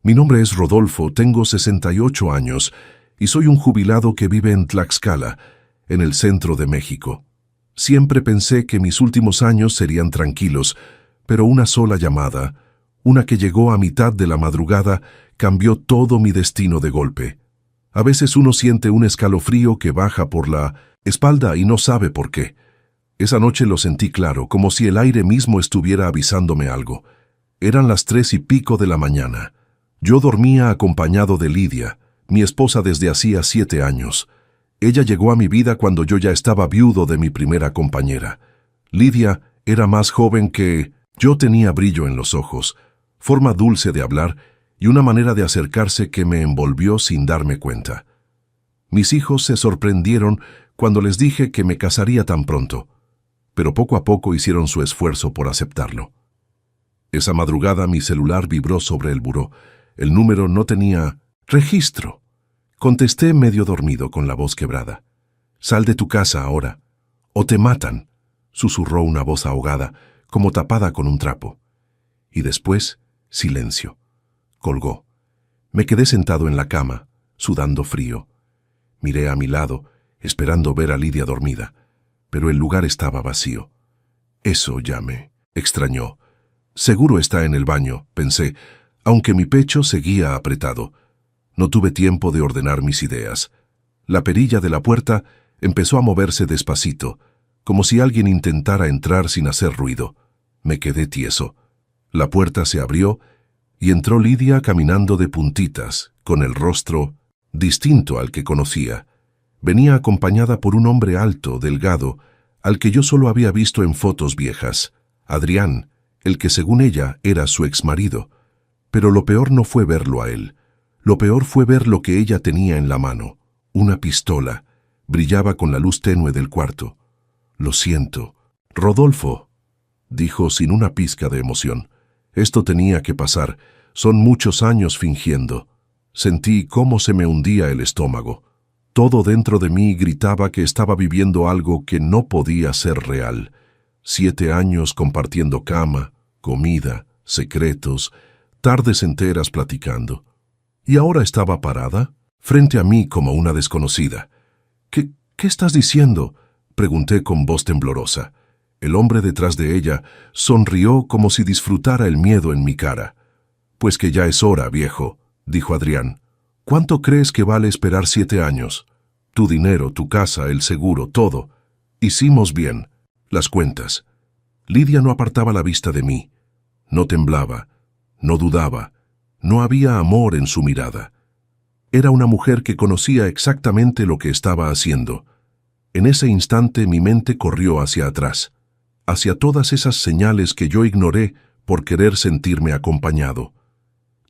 Mi nombre es Rodolfo, tengo 68 años y soy un jubilado que vive en Tlaxcala, en el centro de México. Siempre pensé que mis últimos años serían tranquilos, pero una sola llamada, una que llegó a mitad de la madrugada, cambió todo mi destino de golpe. A veces uno siente un escalofrío que baja por la espalda y no sabe por qué. Esa noche lo sentí claro, como si el aire mismo estuviera avisándome algo. Eran las 3:15 de la mañana. Yo dormía acompañado de Lidia, mi esposa desde hacía 7 años. Ella llegó a mi vida cuando yo ya estaba viudo de mi primera compañera. Lidia era más joven que yo, tenía brillo en los ojos, forma dulce de hablar y una manera de acercarse que me envolvió sin darme cuenta. Mis hijos se sorprendieron cuando les dije que me casaría tan pronto, pero poco a poco hicieron su esfuerzo por aceptarlo. Esa madrugada mi celular vibró sobre el buró. El número no tenía registro. Contesté medio dormido con la voz quebrada. «Sal de tu casa ahora, o te matan», susurró una voz ahogada, como tapada con un trapo. Y después, silencio. Colgó. Me quedé sentado en la cama, sudando frío. Miré a mi lado, esperando ver a Lidia dormida, pero el lugar estaba vacío. Eso ya me extrañó. Seguro está en el baño, pensé, aunque mi pecho seguía apretado. No tuve tiempo de ordenar mis ideas. La perilla de la puerta empezó a moverse despacito, como si alguien intentara entrar sin hacer ruido. Me quedé tieso. La puerta se abrió y entró Lidia caminando de puntitas, con el rostro distinto al que conocía. Venía acompañada por un hombre alto, delgado, al que yo solo había visto en fotos viejas, Adrián, el que según ella era su exmarido. Pero lo peor no fue verlo a él. Lo peor fue ver lo que ella tenía en la mano. Una pistola. Brillaba con la luz tenue del cuarto. «Lo siento, Rodolfo», dijo sin una pizca de emoción. «Esto tenía que pasar. Son muchos años fingiendo». Sentí cómo se me hundía el estómago. Todo dentro de mí gritaba que estaba viviendo algo que no podía ser real. 7 años compartiendo cama, comida, secretos, tardes enteras platicando. Y ahora estaba parada, frente a mí como una desconocida. ¿Qué estás diciendo?», pregunté con voz temblorosa. El hombre detrás de ella sonrió como si disfrutara el miedo en mi cara. «Pues que ya es hora, viejo», dijo Adrián. «¿Cuánto crees que vale esperar 7 años? Tu dinero, tu casa, el seguro, todo. Hicimos bien. Las cuentas». Lidia no apartaba la vista de mí. No temblaba, no dudaba. No había amor en su mirada. Era una mujer que conocía exactamente lo que estaba haciendo. En ese instante mi mente corrió hacia atrás, hacia todas esas señales que yo ignoré por querer sentirme acompañado.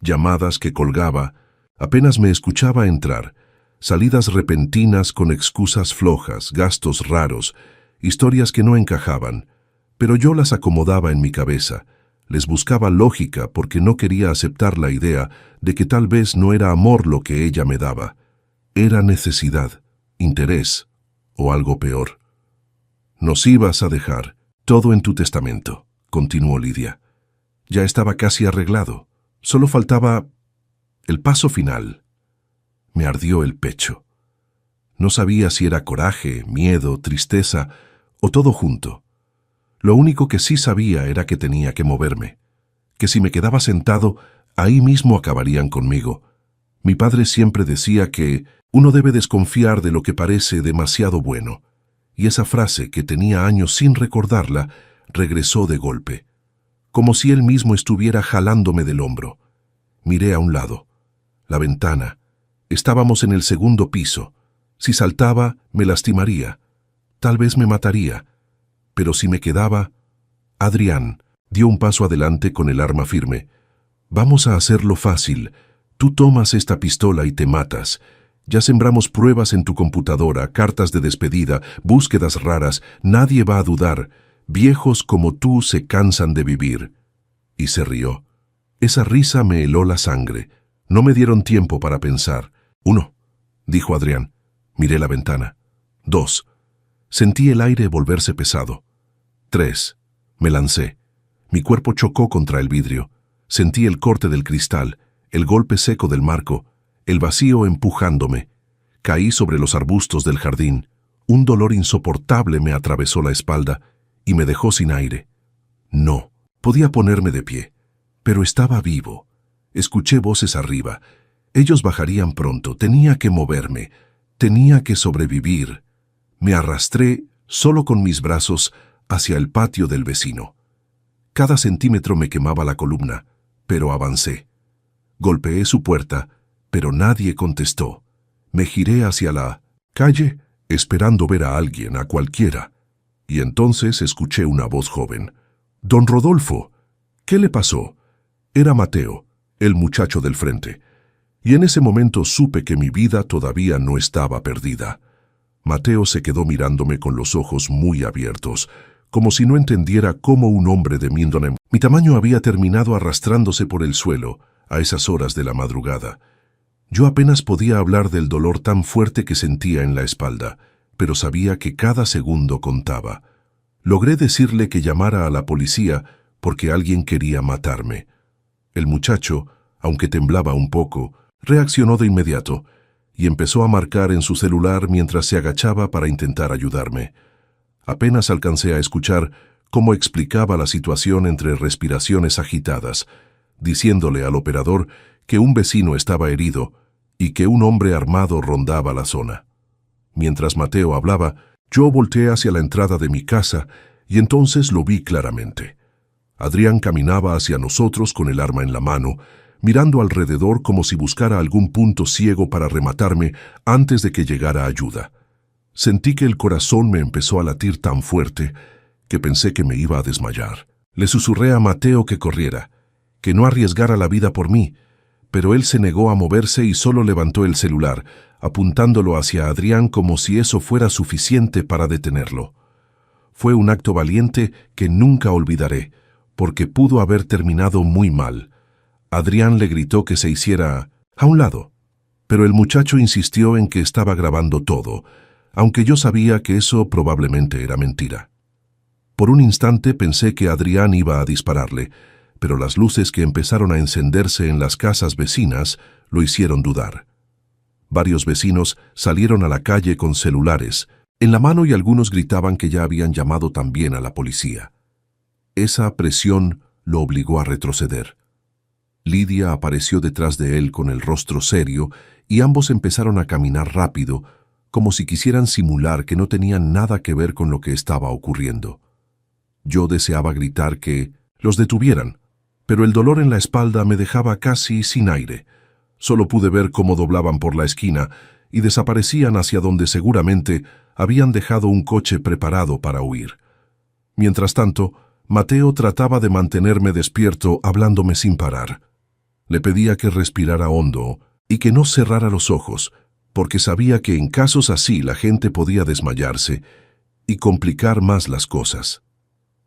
Llamadas que colgaba, apenas me escuchaba entrar, salidas repentinas con excusas flojas, gastos raros, historias que no encajaban, pero yo las acomodaba en mi cabeza. Les buscaba lógica porque no quería aceptar la idea de que tal vez no era amor lo que ella me daba. Era necesidad, interés o algo peor. «Nos ibas a dejar todo en tu testamento», continuó Lidia. Ya estaba casi arreglado. Solo faltaba el paso final. Me ardió el pecho. No sabía si era coraje, miedo, tristeza o todo junto. Lo único que sí sabía era que tenía que moverme, que si me quedaba sentado, ahí mismo acabarían conmigo. Mi padre siempre decía que uno debe desconfiar de lo que parece demasiado bueno, y esa frase, que tenía años sin recordarla, regresó de golpe, como si él mismo estuviera jalándome del hombro. Miré a un lado. La ventana. Estábamos en el 2.º piso. Si saltaba, me lastimaría. Tal vez me mataría. Pero si me quedaba... Adrián dio un paso adelante con el arma firme. «Vamos a hacerlo fácil. Tú tomas esta pistola y te matas. Ya sembramos pruebas en tu computadora, cartas de despedida, búsquedas raras. Nadie va a dudar. Viejos como tú se cansan de vivir». Y se rió. Esa risa me heló la sangre. No me dieron tiempo para pensar. 1, dijo Adrián. Miré la ventana. 2. Sentí el aire volverse pesado. 3. Me lancé. Mi cuerpo chocó contra el vidrio. Sentí el corte del cristal. el golpe seco del marco, el vacío empujándome. Caí sobre los arbustos del jardín. Un dolor insoportable me atravesó la espalda y me dejó sin aire. No, podía ponerme de pie, pero estaba vivo. Escuché voces arriba. Ellos bajarían pronto. Tenía que moverme. Tenía que sobrevivir. Me arrastré, solo con mis brazos, hacia el patio del vecino. Cada centímetro me quemaba la columna, pero avancé. Golpeé su puerta, pero nadie contestó. Me giré hacia la calle, esperando ver a alguien, a cualquiera. Y entonces escuché una voz joven. «Don Rodolfo». «¿Qué le pasó?» Era Mateo, el muchacho del frente. Y en ese momento supe que mi vida todavía no estaba perdida. Mateo se quedó mirándome con los ojos muy abiertos, como si no entendiera cómo un hombre de mi tamaño había terminado arrastrándose por el suelo a esas horas de la madrugada. Yo apenas podía hablar del dolor tan fuerte que sentía en la espalda, pero sabía que cada segundo contaba. Logré decirle que llamara a la policía porque alguien quería matarme. El muchacho, aunque temblaba un poco, reaccionó de inmediato y empezó a marcar en su celular mientras se agachaba para intentar ayudarme. Apenas alcancé a escuchar cómo explicaba la situación entre respiraciones agitadas, diciéndole al operador que un vecino estaba herido y que un hombre armado rondaba la zona. Mientras Mateo hablaba, yo volteé hacia la entrada de mi casa y entonces lo vi claramente. Adrián caminaba hacia nosotros con el arma en la mano, mirando alrededor como si buscara algún punto ciego para rematarme antes de que llegara ayuda. Sentí que el corazón me empezó a latir tan fuerte que pensé que me iba a desmayar. Le susurré a Mateo que corriera, que no arriesgara la vida por mí, pero él se negó a moverse y solo levantó el celular, apuntándolo hacia Adrián como si eso fuera suficiente para detenerlo. Fue un acto valiente que nunca olvidaré, porque pudo haber terminado muy mal. Adrián le gritó que se hiciera a un lado, pero el muchacho insistió en que estaba grabando todo, aunque yo sabía que eso probablemente era mentira. Por un instante pensé que Adrián iba a dispararle, pero las luces que empezaron a encenderse en las casas vecinas lo hicieron dudar. Varios vecinos salieron a la calle con celulares en la mano y algunos gritaban que ya habían llamado también a la policía. Esa presión lo obligó a retroceder. Lidia apareció detrás de él con el rostro serio y ambos empezaron a caminar rápido, como si quisieran simular que no tenían nada que ver con lo que estaba ocurriendo. Yo deseaba gritar que los detuvieran, pero el dolor en la espalda me dejaba casi sin aire. Solo pude ver cómo doblaban por la esquina y desaparecían hacia donde seguramente habían dejado un coche preparado para huir. Mientras tanto, Mateo trataba de mantenerme despierto hablándome sin parar. Le pedía que respirara hondo y que no cerrara los ojos, porque sabía que en casos así la gente podía desmayarse y complicar más las cosas.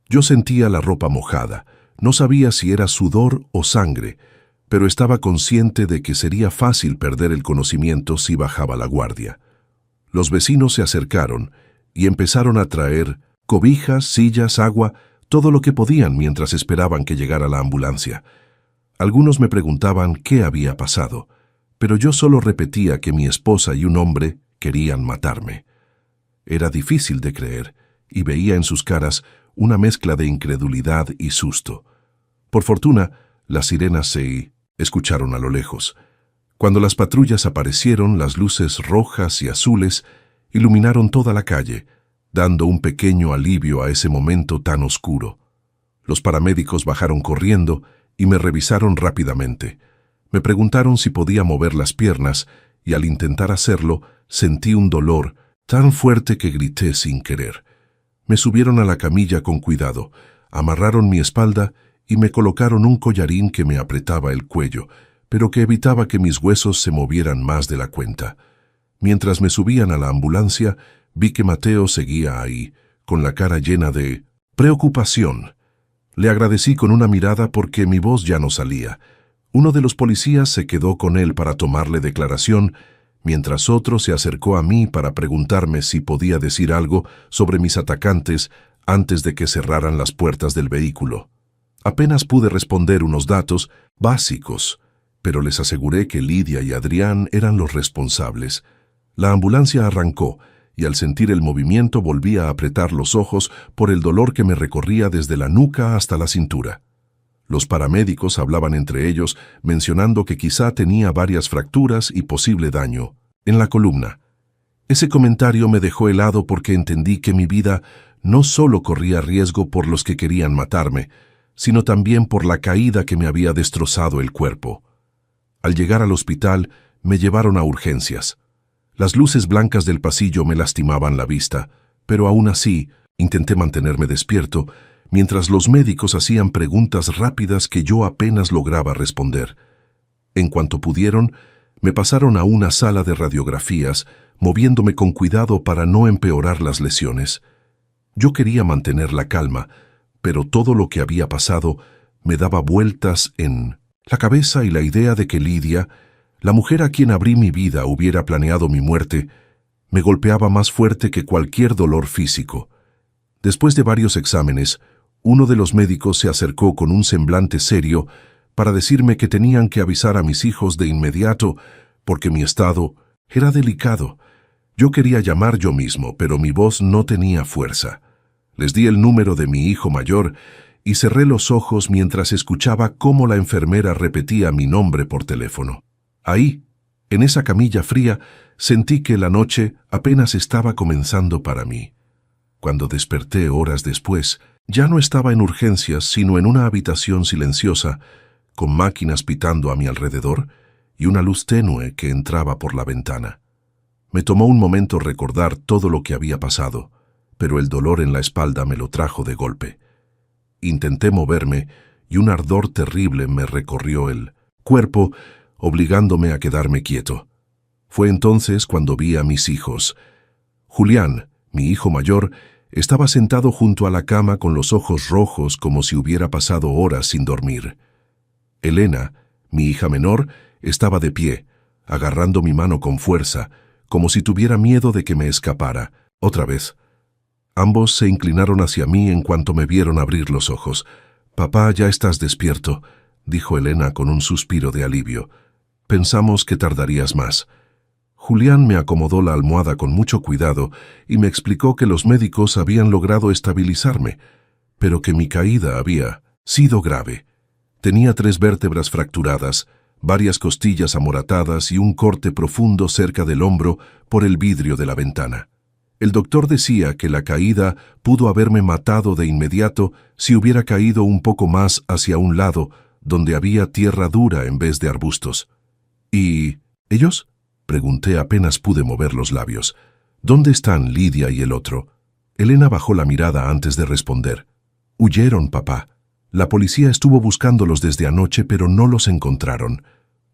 Yo sentía la ropa mojada, no sabía si era sudor o sangre, pero estaba consciente de que sería fácil perder el conocimiento si bajaba la guardia. Los vecinos se acercaron y empezaron a traer cobijas, sillas, agua, todo lo que podían mientras esperaban que llegara la ambulancia. Algunos me preguntaban qué había pasado, pero yo solo repetía que mi esposa y un hombre querían matarme. Era difícil de creer, y veía en sus caras una mezcla de incredulidad y susto. Por fortuna, las sirenas se escucharon a lo lejos. Cuando las patrullas aparecieron, las luces rojas y azules iluminaron toda la calle, dando un pequeño alivio a ese momento tan oscuro. Los paramédicos bajaron corriendo y me revisaron rápidamente. Me preguntaron si podía mover las piernas y al intentar hacerlo sentí un dolor tan fuerte que grité sin querer. Me subieron a la camilla con cuidado, amarraron mi espalda y me colocaron un collarín que me apretaba el cuello, pero que evitaba que mis huesos se movieran más de la cuenta. Mientras me subían a la ambulancia, vi que Mateo seguía ahí, con la cara llena de preocupación. Le agradecí con una mirada porque mi voz ya no salía. Uno de los policías se quedó con él para tomarle declaración, mientras otro se acercó a mí para preguntarme si podía decir algo sobre mis atacantes antes de que cerraran las puertas del vehículo. Apenas pude responder unos datos básicos, pero les aseguré que Lidia y Adrián eran los responsables. La ambulancia arrancó, y al sentir el movimiento volví a apretar los ojos por el dolor que me recorría desde la nuca hasta la cintura. Los paramédicos hablaban entre ellos, mencionando que quizá tenía varias fracturas y posible daño en la columna. Ese comentario me dejó helado porque entendí que mi vida no solo corría riesgo por los que querían matarme, sino también por la caída que me había destrozado el cuerpo. Al llegar al hospital, me llevaron a urgencias. Las luces blancas del pasillo me lastimaban la vista, pero aún así intenté mantenerme despierto mientras los médicos hacían preguntas rápidas que yo apenas lograba responder. En cuanto pudieron, me pasaron a una sala de radiografías, moviéndome con cuidado para no empeorar las lesiones. Yo quería mantener la calma, pero todo lo que había pasado me daba vueltas en la cabeza y la idea de que Lidia, la mujer a quien abrí mi vida, hubiera planeado mi muerte, me golpeaba más fuerte que cualquier dolor físico. Después de varios exámenes, uno de los médicos se acercó con un semblante serio para decirme que tenían que avisar a mis hijos de inmediato porque mi estado era delicado. Yo quería llamar yo mismo, pero mi voz no tenía fuerza. Les di el número de mi hijo mayor y cerré los ojos mientras escuchaba cómo la enfermera repetía mi nombre por teléfono. Ahí, en esa camilla fría, sentí que la noche apenas estaba comenzando para mí. Cuando desperté horas después, ya no estaba en urgencias, sino en una habitación silenciosa, con máquinas pitando a mi alrededor y una luz tenue que entraba por la ventana. Me tomó un momento recordar todo lo que había pasado, pero el dolor en la espalda me lo trajo de golpe. Intenté moverme y un ardor terrible me recorrió el cuerpo, obligándome a quedarme quieto. Fue entonces cuando vi a mis hijos. Julián, mi hijo mayor, estaba sentado junto a la cama con los ojos rojos como si hubiera pasado horas sin dormir. Elena, mi hija menor, estaba de pie, agarrando mi mano con fuerza, como si tuviera miedo de que me escapara. Otra vez. Ambos se inclinaron hacia mí en cuanto me vieron abrir los ojos. «Papá, ya estás despierto», dijo Elena con un suspiro de alivio. «Pensamos que tardarías más». Julián me acomodó la almohada con mucho cuidado y me explicó que los médicos habían logrado estabilizarme, pero que mi caída había sido grave. Tenía 3 vértebras fracturadas, varias costillas amoratadas y un corte profundo cerca del hombro por el vidrio de la ventana. El doctor decía que la caída pudo haberme matado de inmediato si hubiera caído un poco más hacia un lado, donde había tierra dura en vez de arbustos. ¿Y ellos?, pregunté apenas pude mover los labios. «¿Dónde están Lidia y el otro?» Elena bajó la mirada antes de responder. «Huyeron, papá. La policía estuvo buscándolos desde anoche, pero no los encontraron.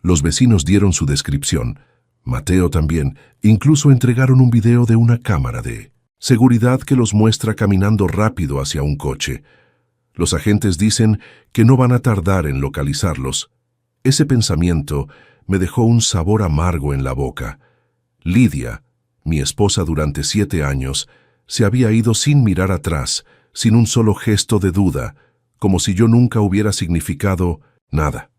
Los vecinos dieron su descripción. Mateo también. Incluso entregaron un video de una cámara de seguridad que los muestra caminando rápido hacia un coche. Los agentes dicen que no van a tardar en localizarlos». Ese pensamiento me dejó un sabor amargo en la boca. Lidia, mi esposa durante 7 años, se había ido sin mirar atrás, sin un solo gesto de duda, como si yo nunca hubiera significado nada.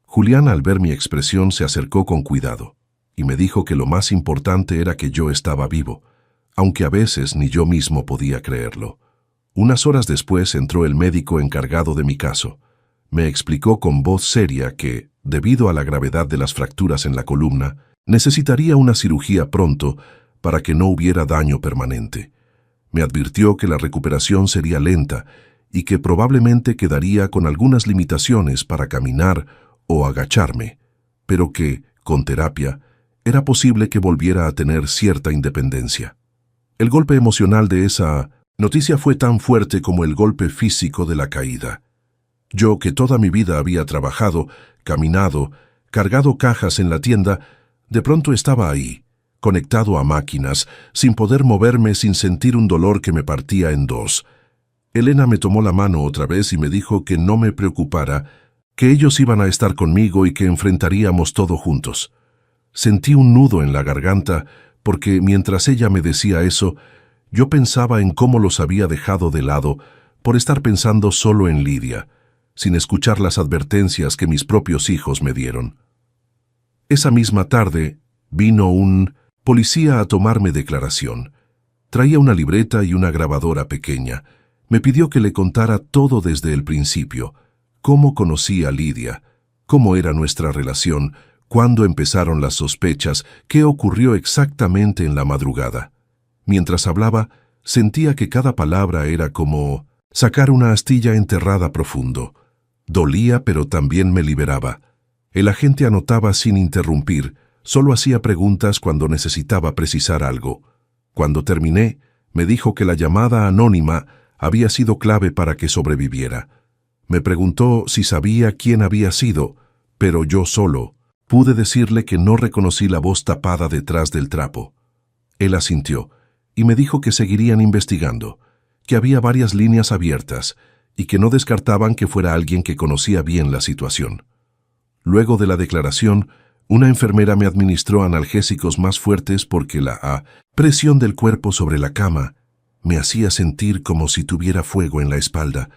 Julián, al ver mi expresión, se acercó con cuidado y me dijo que lo más importante era que yo estaba vivo, aunque a veces ni yo mismo podía creerlo. Unas horas después entró el médico encargado de mi caso. Me explicó con voz seria que, debido a la gravedad de las fracturas en la columna, necesitaría una cirugía pronto para que no hubiera daño permanente. Me advirtió que la recuperación sería lenta y que probablemente quedaría con algunas limitaciones para caminar o agacharme, pero que, con terapia, era posible que volviera a tener cierta independencia. El golpe emocional de esa noticia fue tan fuerte como el golpe físico de la caída. Yo, que toda mi vida había trabajado, caminado, cargado cajas en la tienda, de pronto estaba ahí, conectado a máquinas, sin poder moverme, sin sentir un dolor que me partía en 2. Elena me tomó la mano otra vez y me dijo que no me preocupara, que ellos iban a estar conmigo y que enfrentaríamos todo juntos. Sentí un nudo en la garganta porque mientras ella me decía eso, yo pensaba en cómo los había dejado de lado por estar pensando solo en Lidia, sin escuchar las advertencias que mis propios hijos me dieron. Esa misma tarde vino un policía a tomarme declaración. Traía una libreta y una grabadora pequeña. Me pidió que le contara todo desde el principio, cómo conocí a Lidia, cómo era nuestra relación, cuándo empezaron las sospechas, qué ocurrió exactamente en la madrugada. Mientras hablaba, sentía que cada palabra era como sacar una astilla enterrada profundo. Dolía, pero también me liberaba. El agente anotaba sin interrumpir, solo hacía preguntas cuando necesitaba precisar algo. Cuando terminé, me dijo que la llamada anónima había sido clave para que sobreviviera. Me preguntó si sabía quién había sido, pero yo solo pude decirle que no reconocí la voz tapada detrás del trapo. Él asintió y me dijo que seguirían investigando, que había varias líneas abiertas y que no descartaban que fuera alguien que conocía bien la situación. Luego de la declaración, una enfermera me administró analgésicos más fuertes porque la presión del cuerpo sobre la cama me hacía sentir como si tuviera fuego en la espalda.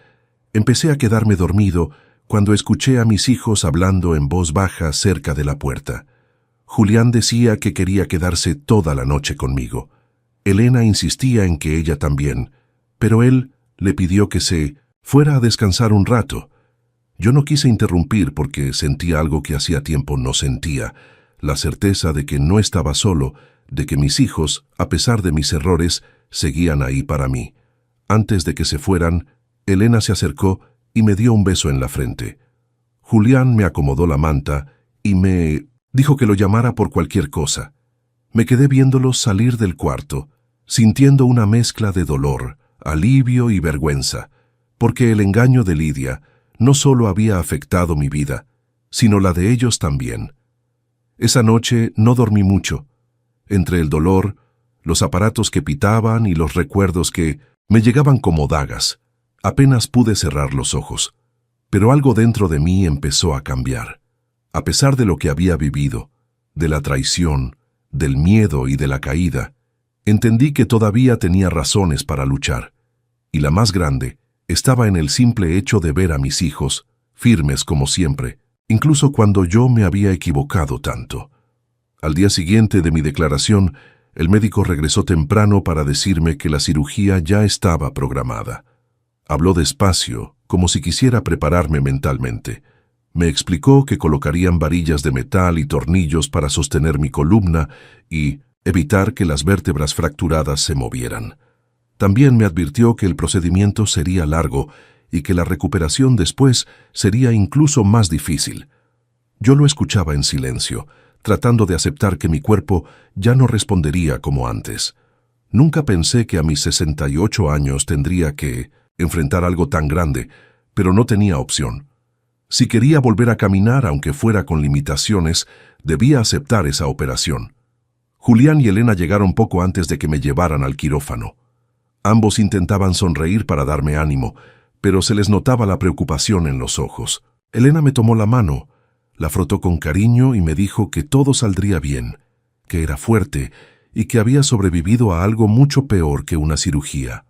Empecé a quedarme dormido cuando escuché a mis hijos hablando en voz baja cerca de la puerta. Julián decía que quería quedarse toda la noche conmigo. Elena insistía en que ella también, pero él le pidió que se fuera a descansar un rato. Yo no quise interrumpir porque sentía algo que hacía tiempo no sentía, la certeza de que no estaba solo, de que mis hijos, a pesar de mis errores, seguían ahí para mí. Antes de que se fueran, Elena se acercó y me dio un beso en la frente. Julián me acomodó la manta y me dijo que lo llamara por cualquier cosa. Me quedé viéndolos salir del cuarto, sintiendo una mezcla de dolor, alivio y vergüenza, porque el engaño de Lidia no solo había afectado mi vida, sino la de ellos también. Esa noche no dormí mucho. Entre el dolor, los aparatos que pitaban y los recuerdos que me llegaban como dagas, apenas pude cerrar los ojos. Pero algo dentro de mí empezó a cambiar. A pesar de lo que había vivido, de la traición, del miedo y de la caída, entendí que todavía tenía razones para luchar. Y la más grande estaba en el simple hecho de ver a mis hijos, firmes como siempre, incluso cuando yo me había equivocado tanto. Al día siguiente de mi declaración, el médico regresó temprano para decirme que la cirugía ya estaba programada. Habló despacio, como si quisiera prepararme mentalmente. Me explicó que colocarían varillas de metal y tornillos para sostener mi columna y evitar que las vértebras fracturadas se movieran. También me advirtió que el procedimiento sería largo y que la recuperación después sería incluso más difícil. Yo lo escuchaba en silencio, tratando de aceptar que mi cuerpo ya no respondería como antes. Nunca pensé que a mis 68 años tendría que enfrentar algo tan grande, pero no tenía opción. Si quería volver a caminar, aunque fuera con limitaciones, debía aceptar esa operación. Julián y Elena llegaron poco antes de que me llevaran al quirófano. Ambos intentaban sonreír para darme ánimo, pero se les notaba la preocupación en los ojos. Elena me tomó la mano, la frotó con cariño y me dijo que todo saldría bien, que era fuerte y que había sobrevivido a algo mucho peor que una cirugía.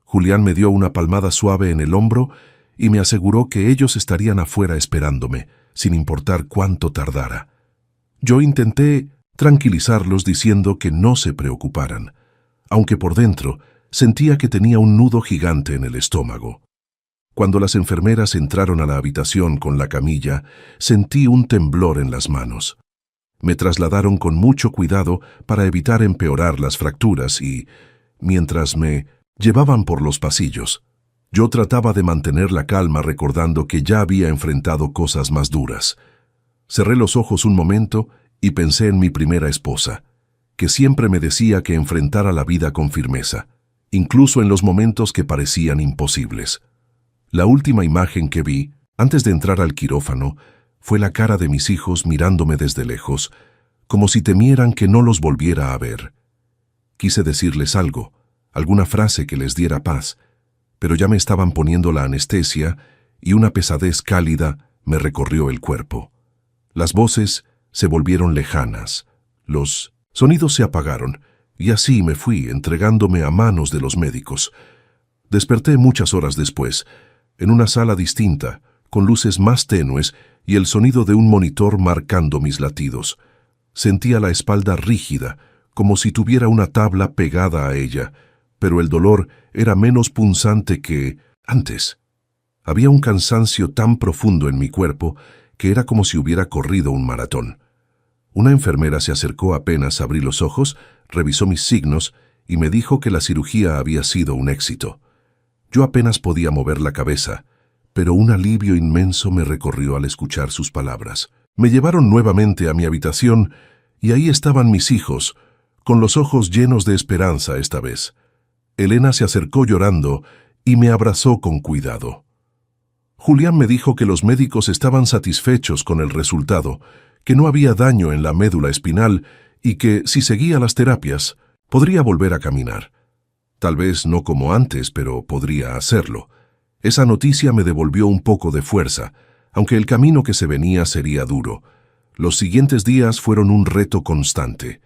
Julián me dio una palmada suave en el hombro y me aseguró que ellos estarían afuera esperándome, sin importar cuánto tardara. Yo intenté tranquilizarlos diciendo que no se preocuparan, aunque por dentro sentía que tenía un nudo gigante en el estómago. Cuando las enfermeras entraron a la habitación con la camilla, sentí un temblor en las manos. Me trasladaron con mucho cuidado para evitar empeorar las fracturas y, mientras me llevaban por los pasillos, yo trataba de mantener la calma recordando que ya había enfrentado cosas más duras. Cerré los ojos un momento y pensé en mi primera esposa, que siempre me decía que enfrentara la vida con firmeza, incluso en los momentos que parecían imposibles. La última imagen que vi, antes de entrar al quirófano, fue la cara de mis hijos mirándome desde lejos, como si temieran que no los volviera a ver. Quise decirles algo, alguna frase que les diera paz, pero ya me estaban poniendo la anestesia y una pesadez cálida me recorrió el cuerpo. Las voces se volvieron lejanas, los sonidos se apagaron, y así me fui entregándome a manos de los médicos. Desperté muchas horas después, en una sala distinta, con luces más tenues y el sonido de un monitor marcando mis latidos. Sentía la espalda rígida, como si tuviera una tabla pegada a ella, pero el dolor era menos punzante que antes. Había un cansancio tan profundo en mi cuerpo que era como si hubiera corrido un maratón. Una enfermera se acercó apenas abrí los ojos, revisó mis signos y me dijo que la cirugía había sido un éxito. Yo apenas podía mover la cabeza, pero un alivio inmenso me recorrió al escuchar sus palabras. Me llevaron nuevamente a mi habitación y ahí estaban mis hijos, con los ojos llenos de esperanza esta vez. Elena se acercó llorando y me abrazó con cuidado. Julián me dijo que los médicos estaban satisfechos con el resultado, que no había daño en la médula espinal y que, si seguía las terapias, podría volver a caminar. Tal vez no como antes, pero podría hacerlo. Esa noticia me devolvió un poco de fuerza, aunque el camino que se venía sería duro. Los siguientes días fueron un reto constante.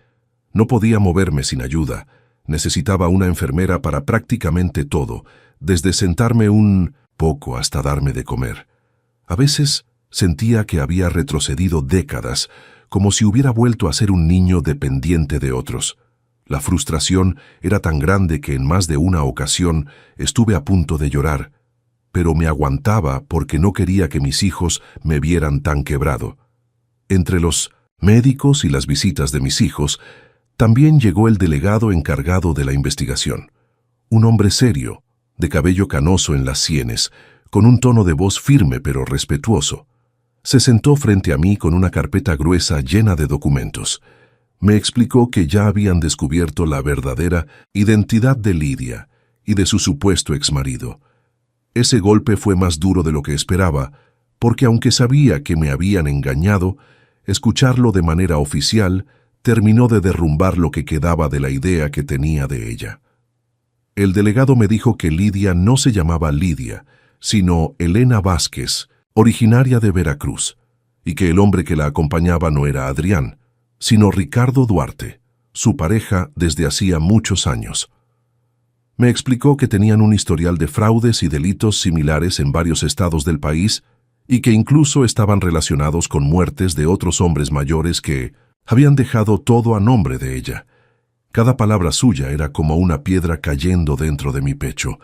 No podía moverme sin ayuda. Necesitaba una enfermera para prácticamente todo, desde sentarme un poco hasta darme de comer. A veces sentía que había retrocedido décadas, como si hubiera vuelto a ser un niño dependiente de otros. La frustración era tan grande que en más de una ocasión estuve a punto de llorar, pero me aguantaba porque no quería que mis hijos me vieran tan quebrado. Entre los médicos y las visitas de mis hijos, también llegó el delegado encargado de la investigación. Un hombre serio, de cabello canoso en las sienes, con un tono de voz firme pero respetuoso. Se sentó frente a mí con una carpeta gruesa llena de documentos. Me explicó que ya habían descubierto la verdadera identidad de Lidia y de su supuesto exmarido. Ese golpe fue más duro de lo que esperaba, porque aunque sabía que me habían engañado, escucharlo de manera oficial terminó de derrumbar lo que quedaba de la idea que tenía de ella. El delegado me dijo que Lidia no se llamaba Lidia, sino Elena Vázquez, originaria de Veracruz, y que el hombre que la acompañaba no era Adrián, sino Ricardo Duarte, su pareja desde hacía muchos años. Me explicó que tenían un historial de fraudes y delitos similares en varios estados del país y que incluso estaban relacionados con muertes de otros hombres mayores que habían dejado todo a nombre de ella. Cada palabra suya era como una piedra cayendo dentro de mi pecho.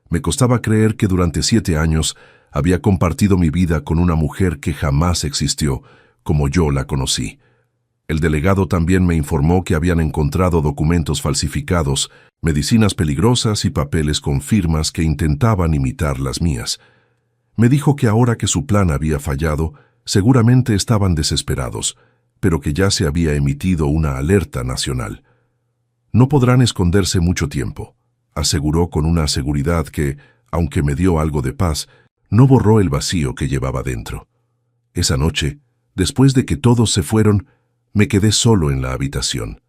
Me costaba creer que durante 7 años había compartido mi vida con una mujer que jamás existió, como yo la conocí. El delegado también me informó que habían encontrado documentos falsificados, medicinas peligrosas y papeles con firmas que intentaban imitar las mías. Me dijo que ahora que su plan había fallado, seguramente estaban desesperados, pero que ya se había emitido una alerta nacional. No podrán esconderse mucho tiempo, aseguró con una seguridad que, aunque me dio algo de paz, no borró el vacío que llevaba dentro. Esa noche, después de que todos se fueron, me quedé solo en la habitación.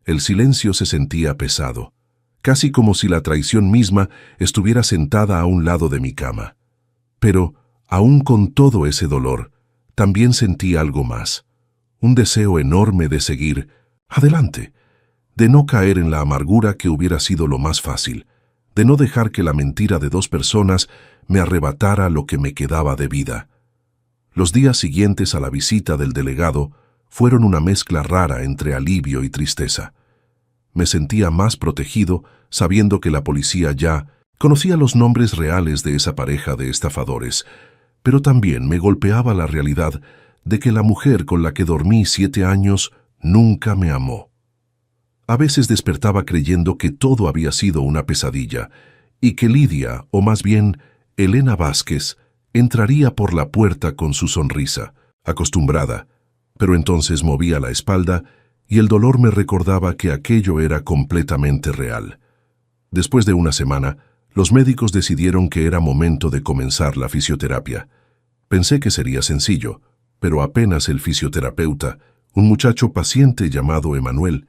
El silencio se sentía pesado, casi como si la traición misma estuviera sentada a un lado de mi cama. Pero, aún con todo ese dolor, también sentí algo más, un deseo enorme de seguir adelante, de no caer en la amargura que hubiera sido lo más fácil, de no dejar que la mentira de 2 personas me arrebatara lo que me quedaba de vida. Los días siguientes a la visita del delegado fueron una mezcla rara entre alivio y tristeza. Me sentía más protegido sabiendo que la policía ya conocía los nombres reales de esa pareja de estafadores, pero también me golpeaba la realidad de que la mujer con la que dormí 7 años nunca me amó. A veces despertaba creyendo que todo había sido una pesadilla y que Lidia, o más bien Elena Vázquez, entraría por la puerta con su sonrisa, acostumbrada, pero entonces movía la espalda y el dolor me recordaba que aquello era completamente real. Después de una semana, los médicos decidieron que era momento de comenzar la fisioterapia. Pensé que sería sencillo, pero apenas el fisioterapeuta, un muchacho paciente llamado Emanuel,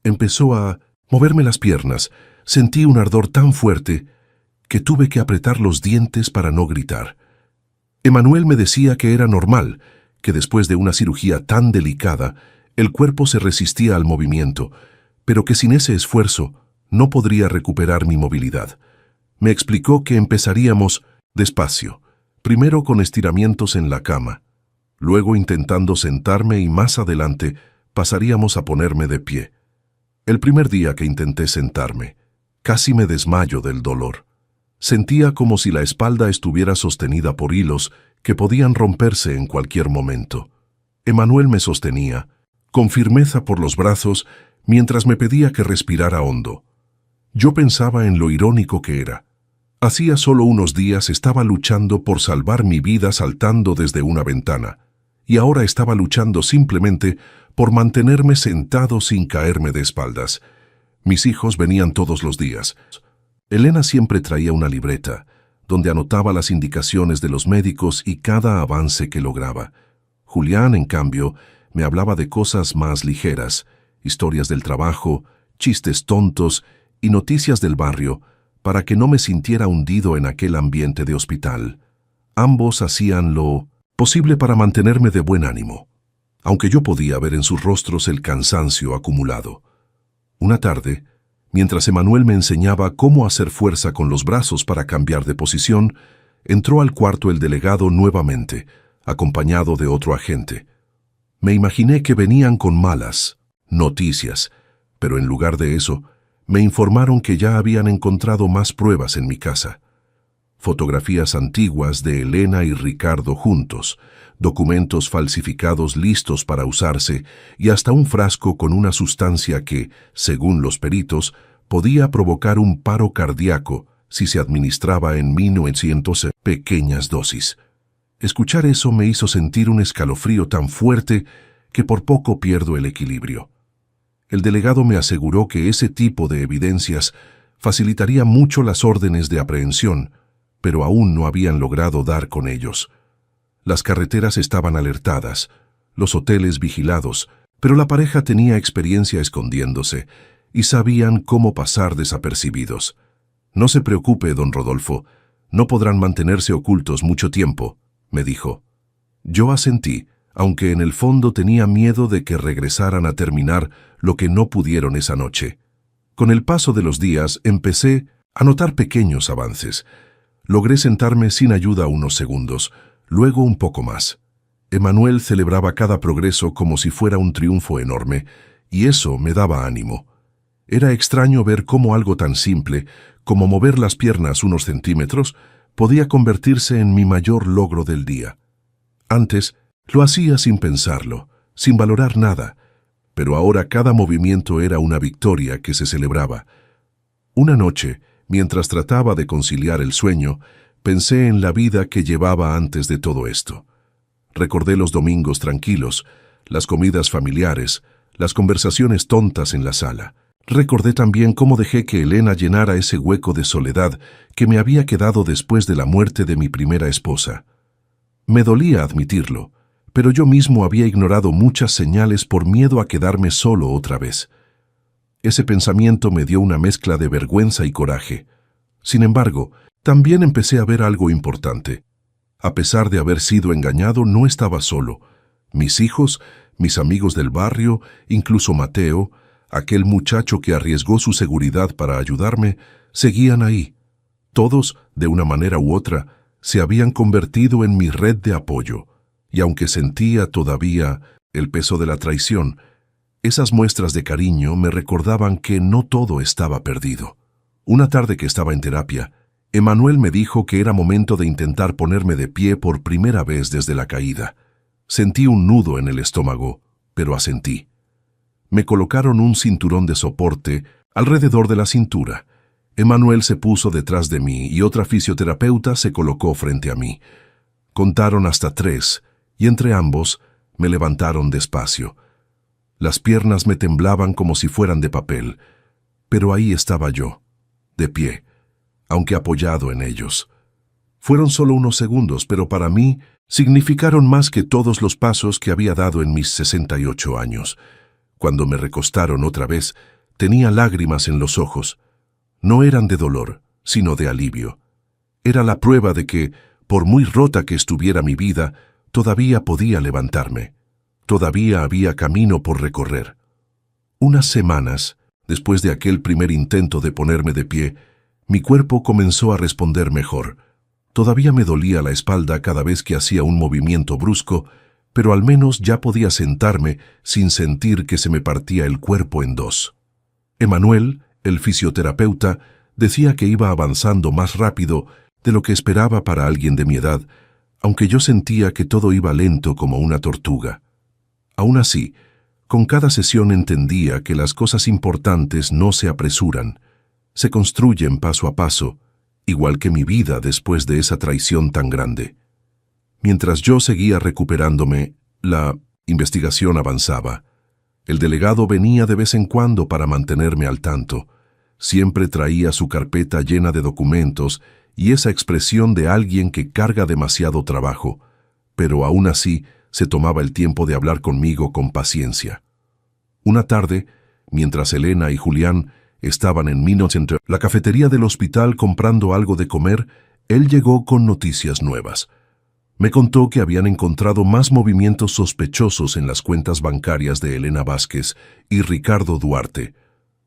empezó a moverme las piernas, sentí un ardor tan fuerte que tuve que apretar los dientes para no gritar. Emanuel me decía que era normal, que después de una cirugía tan delicada, el cuerpo se resistía al movimiento, pero que sin ese esfuerzo no podría recuperar mi movilidad. Me explicó que empezaríamos despacio, primero con estiramientos en la cama, luego intentando sentarme y más adelante pasaríamos a ponerme de pie. El primer día que intenté sentarme, casi me desmayo del dolor. Sentía como si la espalda estuviera sostenida por hilos que podían romperse en cualquier momento. Emanuel me sostenía, con firmeza por los brazos, mientras me pedía que respirara hondo. Yo pensaba en lo irónico que era. Hacía solo unos días estaba luchando por salvar mi vida saltando desde una ventana, y ahora estaba luchando simplemente por mantenerme sentado sin caerme de espaldas. Mis hijos venían todos los días. Elena siempre traía una libreta, donde anotaba las indicaciones de los médicos y cada avance que lograba. Julián, en cambio, me hablaba de cosas más ligeras, historias del trabajo, chistes tontos y noticias del barrio, para que no me sintiera hundido en aquel ambiente de hospital. Ambos hacían lo posible para mantenerme de buen ánimo, aunque yo podía ver en sus rostros el cansancio acumulado. Una tarde, mientras Emanuel me enseñaba cómo hacer fuerza con los brazos para cambiar de posición, entró al cuarto el delegado nuevamente, acompañado de otro agente. Me imaginé que venían con malas noticias, pero en lugar de eso, me informaron que ya habían encontrado más pruebas en mi casa. Fotografías antiguas de Elena y Ricardo juntos, documentos falsificados listos para usarse y hasta un frasco con una sustancia que, según los peritos, podía provocar un paro cardíaco si se administraba en 1900 pequeñas dosis. Escuchar eso me hizo sentir un escalofrío tan fuerte que por poco pierdo el equilibrio. El delegado me aseguró que ese tipo de evidencias facilitaría mucho las órdenes de aprehensión, pero aún no habían logrado dar con ellos. Las carreteras estaban alertadas, los hoteles vigilados, pero la pareja tenía experiencia escondiéndose y sabían cómo pasar desapercibidos. «No se preocupe, don Rodolfo, no podrán mantenerse ocultos mucho tiempo», me dijo. Yo asentí, aunque en el fondo tenía miedo de que regresaran a terminar lo que no pudieron esa noche. Con el paso de los días empecé a notar pequeños avances. Logré sentarme sin ayuda unos segundos, luego un poco más. Emanuel celebraba cada progreso como si fuera un triunfo enorme, y eso me daba ánimo. Era extraño ver cómo algo tan simple como mover las piernas unos centímetros podía convertirse en mi mayor logro del día. Antes lo hacía sin pensarlo, sin valorar nada, pero ahora cada movimiento era una victoria que se celebraba. Una noche, mientras trataba de conciliar el sueño, pensé en la vida que llevaba antes de todo esto. Recordé los domingos tranquilos, las comidas familiares, las conversaciones tontas en la sala. Recordé también cómo dejé que Elena llenara ese hueco de soledad que me había quedado después de la muerte de mi primera esposa. Me dolía admitirlo, pero yo mismo había ignorado muchas señales por miedo a quedarme solo otra vez. Ese pensamiento me dio una mezcla de vergüenza y coraje. Sin embargo, también empecé a ver algo importante. A pesar de haber sido engañado, no estaba solo. Mis hijos, mis amigos del barrio, incluso Mateo, aquel muchacho que arriesgó su seguridad para ayudarme, seguían ahí. Todos, de una manera u otra, se habían convertido en mi red de apoyo, y aunque sentía todavía el peso de la traición, esas muestras de cariño me recordaban que no todo estaba perdido. Una tarde que estaba en terapia, Emanuel me dijo que era momento de intentar ponerme de pie por primera vez desde la caída. Sentí un nudo en el estómago, pero asentí. Me colocaron un cinturón de soporte alrededor de la cintura. Emanuel se puso detrás de mí y otra fisioterapeuta se colocó frente a mí. Contaron hasta 3 y entre ambos me levantaron despacio. Las piernas me temblaban como si fueran de papel, pero ahí estaba yo, de pie, aunque apoyado en ellos. Fueron solo unos segundos, pero para mí significaron más que todos los pasos que había dado en mis 68 años. Cuando me recostaron otra vez, tenía lágrimas en los ojos. No eran de dolor, sino de alivio. Era la prueba de que, por muy rota que estuviera mi vida, todavía podía levantarme. Todavía había camino por recorrer. Unas semanas, después de aquel primer intento de ponerme de pie, mi cuerpo comenzó a responder mejor. Todavía me dolía la espalda cada vez que hacía un movimiento brusco, pero al menos ya podía sentarme sin sentir que se me partía el cuerpo en dos. Emanuel, el fisioterapeuta, decía que iba avanzando más rápido de lo que esperaba para alguien de mi edad, aunque yo sentía que todo iba lento como una tortuga. Aún así, con cada sesión entendía que las cosas importantes no se apresuran, se construyen paso a paso, igual que mi vida después de esa traición tan grande. Mientras yo seguía recuperándome, la investigación avanzaba. El delegado venía de vez en cuando para mantenerme al tanto. Siempre traía su carpeta llena de documentos y esa expresión de alguien que carga demasiado trabajo, pero aún así se tomaba el tiempo de hablar conmigo con paciencia. Una tarde, mientras Elena y Julián estaban en la cafetería del hospital comprando algo de comer, él llegó con noticias nuevas. Me contó que habían encontrado más movimientos sospechosos en las cuentas bancarias de Elena Vázquez y Ricardo Duarte.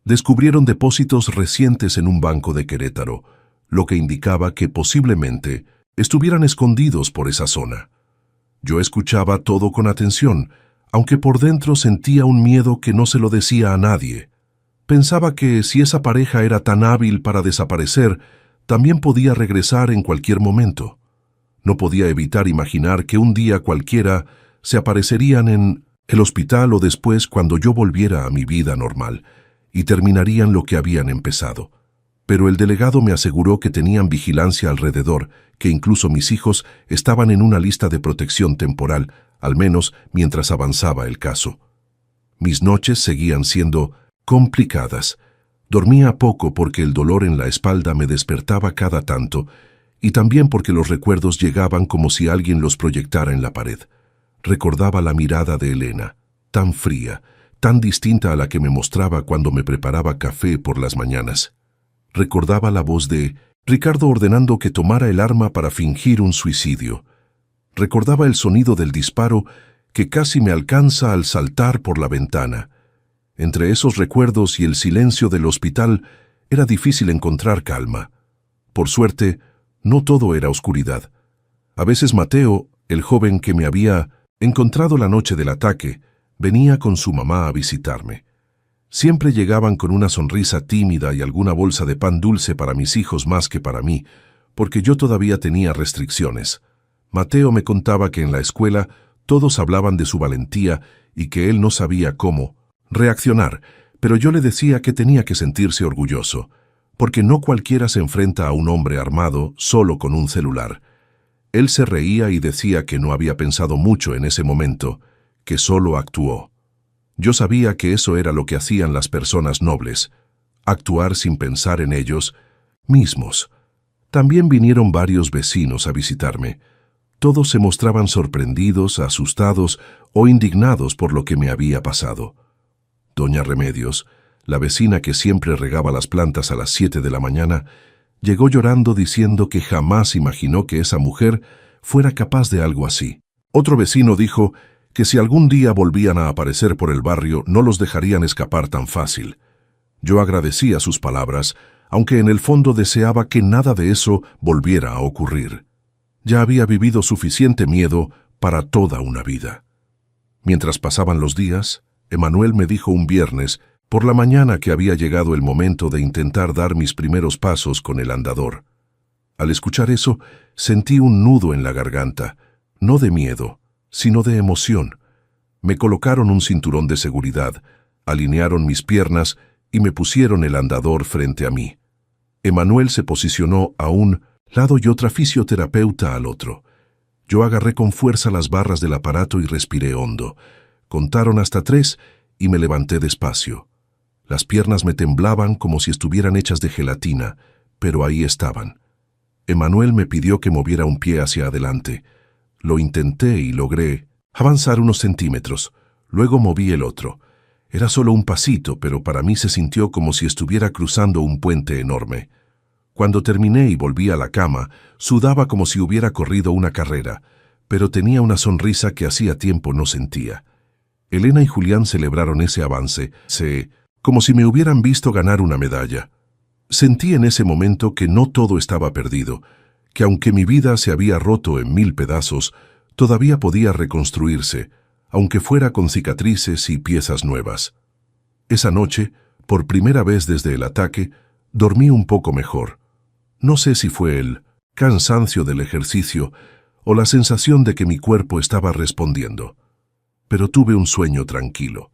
Descubrieron depósitos recientes en un banco de Querétaro, lo que indicaba que posiblemente estuvieran escondidos por esa zona. Yo escuchaba todo con atención, aunque por dentro sentía un miedo que no se lo decía a nadie. Pensaba que si esa pareja era tan hábil para desaparecer, también podía regresar en cualquier momento. No podía evitar imaginar que un día cualquiera se aparecerían en el hospital o después cuando yo volviera a mi vida normal, y terminarían lo que habían empezado. Pero el delegado me aseguró que tenían vigilancia alrededor, que incluso mis hijos estaban en una lista de protección temporal, al menos mientras avanzaba el caso. Mis noches seguían siendo complicadas. Dormía poco porque el dolor en la espalda me despertaba cada tanto, y también porque los recuerdos llegaban como si alguien los proyectara en la pared. Recordaba la mirada de Elena, tan fría, tan distinta a la que me mostraba cuando me preparaba café por las mañanas. Recordaba la voz de Ricardo ordenando que tomara el arma para fingir un suicidio. Recordaba el sonido del disparo que casi me alcanza al saltar por la ventana. Entre esos recuerdos y el silencio del hospital era difícil encontrar calma. Por suerte, no todo era oscuridad. A veces Mateo, el joven que me había encontrado la noche del ataque, venía con su mamá a visitarme. Siempre llegaban con una sonrisa tímida y alguna bolsa de pan dulce para mis hijos más que para mí, porque yo todavía tenía restricciones. Mateo me contaba que en la escuela todos hablaban de su valentía y que él no sabía cómo reaccionar, pero yo le decía que tenía que sentirse orgulloso, porque no cualquiera se enfrenta a un hombre armado solo con un celular. Él se reía y decía que no había pensado mucho en ese momento, que solo actuó. Yo sabía que eso era lo que hacían las personas nobles, actuar sin pensar en ellos mismos. También vinieron varios vecinos a visitarme. Todos se mostraban sorprendidos, asustados o indignados por lo que me había pasado. Doña Remedios, la vecina que siempre regaba las plantas a las 7 de la mañana, llegó llorando diciendo que jamás imaginó que esa mujer fuera capaz de algo así. Otro vecino dijo que si algún día volvían a aparecer por el barrio no los dejarían escapar tan fácil. Yo agradecía sus palabras, aunque en el fondo deseaba que nada de eso volviera a ocurrir. Ya había vivido suficiente miedo para toda una vida. Mientras pasaban los días, Emanuel me dijo un viernes por la mañana que había llegado el momento de intentar dar mis primeros pasos con el andador. Al escuchar eso, sentí un nudo en la garganta, no de miedo, sino de emoción. Me colocaron un cinturón de seguridad, alinearon mis piernas y me pusieron el andador frente a mí. Emanuel se posicionó a un lado y otra fisioterapeuta al otro. Yo agarré con fuerza las barras del aparato y respiré hondo. Contaron hasta 3 y me levanté despacio. Las piernas me temblaban como si estuvieran hechas de gelatina, pero ahí estaban. Emanuel me pidió que moviera un pie hacia adelante. Lo intenté y logré avanzar unos centímetros. Luego moví el otro. Era solo un pasito, pero para mí se sintió como si estuviera cruzando un puente enorme. Cuando terminé y volví a la cama, sudaba como si hubiera corrido una carrera, pero tenía una sonrisa que hacía tiempo no sentía. Elena y Julián celebraron ese avance, como si me hubieran visto ganar una medalla. Sentí en ese momento que no todo estaba perdido, que aunque mi vida se había roto en 1000 pedazos, todavía podía reconstruirse, aunque fuera con cicatrices y piezas nuevas. Esa noche, por primera vez desde el ataque, dormí un poco mejor. No sé si fue el cansancio del ejercicio o la sensación de que mi cuerpo estaba respondiendo, pero tuve un sueño tranquilo.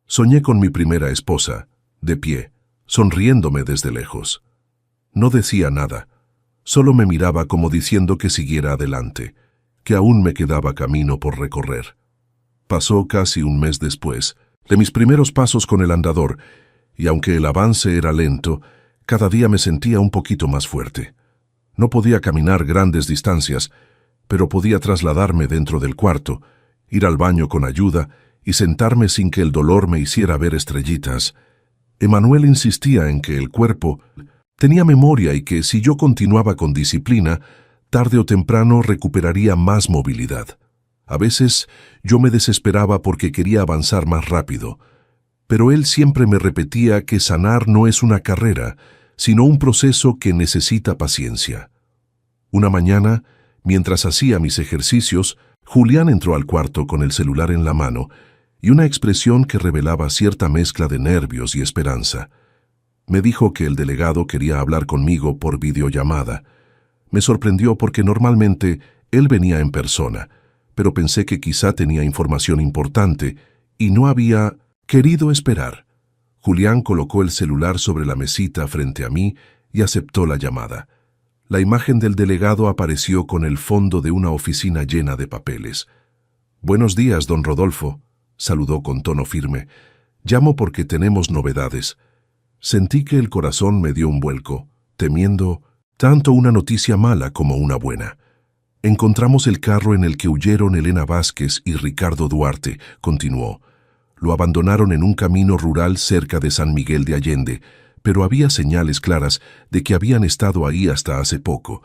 Soñé con mi primera esposa, de pie, sonriéndome desde lejos. No decía nada, solo me miraba como diciendo que siguiera adelante, que aún me quedaba camino por recorrer. Pasó casi un mes después de mis primeros pasos con el andador, y aunque el avance era lento, cada día me sentía un poquito más fuerte. No podía caminar grandes distancias, pero podía trasladarme dentro del cuarto, ir al baño con ayuda y sentarme sin que el dolor me hiciera ver estrellitas. Emanuel insistía en que el cuerpo tenía memoria y que si yo continuaba con disciplina, tarde o temprano recuperaría más movilidad. A veces yo me desesperaba porque quería avanzar más rápido, pero él siempre me repetía que sanar no es una carrera, sino un proceso que necesita paciencia. Una mañana, mientras hacía mis ejercicios, Julián entró al cuarto con el celular en la mano y una expresión que revelaba cierta mezcla de nervios y esperanza. Me dijo que el delegado quería hablar conmigo por videollamada. Me sorprendió porque normalmente él venía en persona, pero pensé que quizá tenía información importante y no había querido esperar. Julián colocó el celular sobre la mesita frente a mí y aceptó la llamada. La imagen del delegado apareció con el fondo de una oficina llena de papeles. «Buenos días, don Rodolfo», saludó con tono firme. «Llamo porque tenemos novedades». Sentí que el corazón me dio un vuelco, temiendo tanto una noticia mala como una buena. «Encontramos el carro en el que huyeron Elena Vázquez y Ricardo Duarte», continuó. «Lo abandonaron en un camino rural cerca de San Miguel de Allende, pero había señales claras de que habían estado ahí hasta hace poco».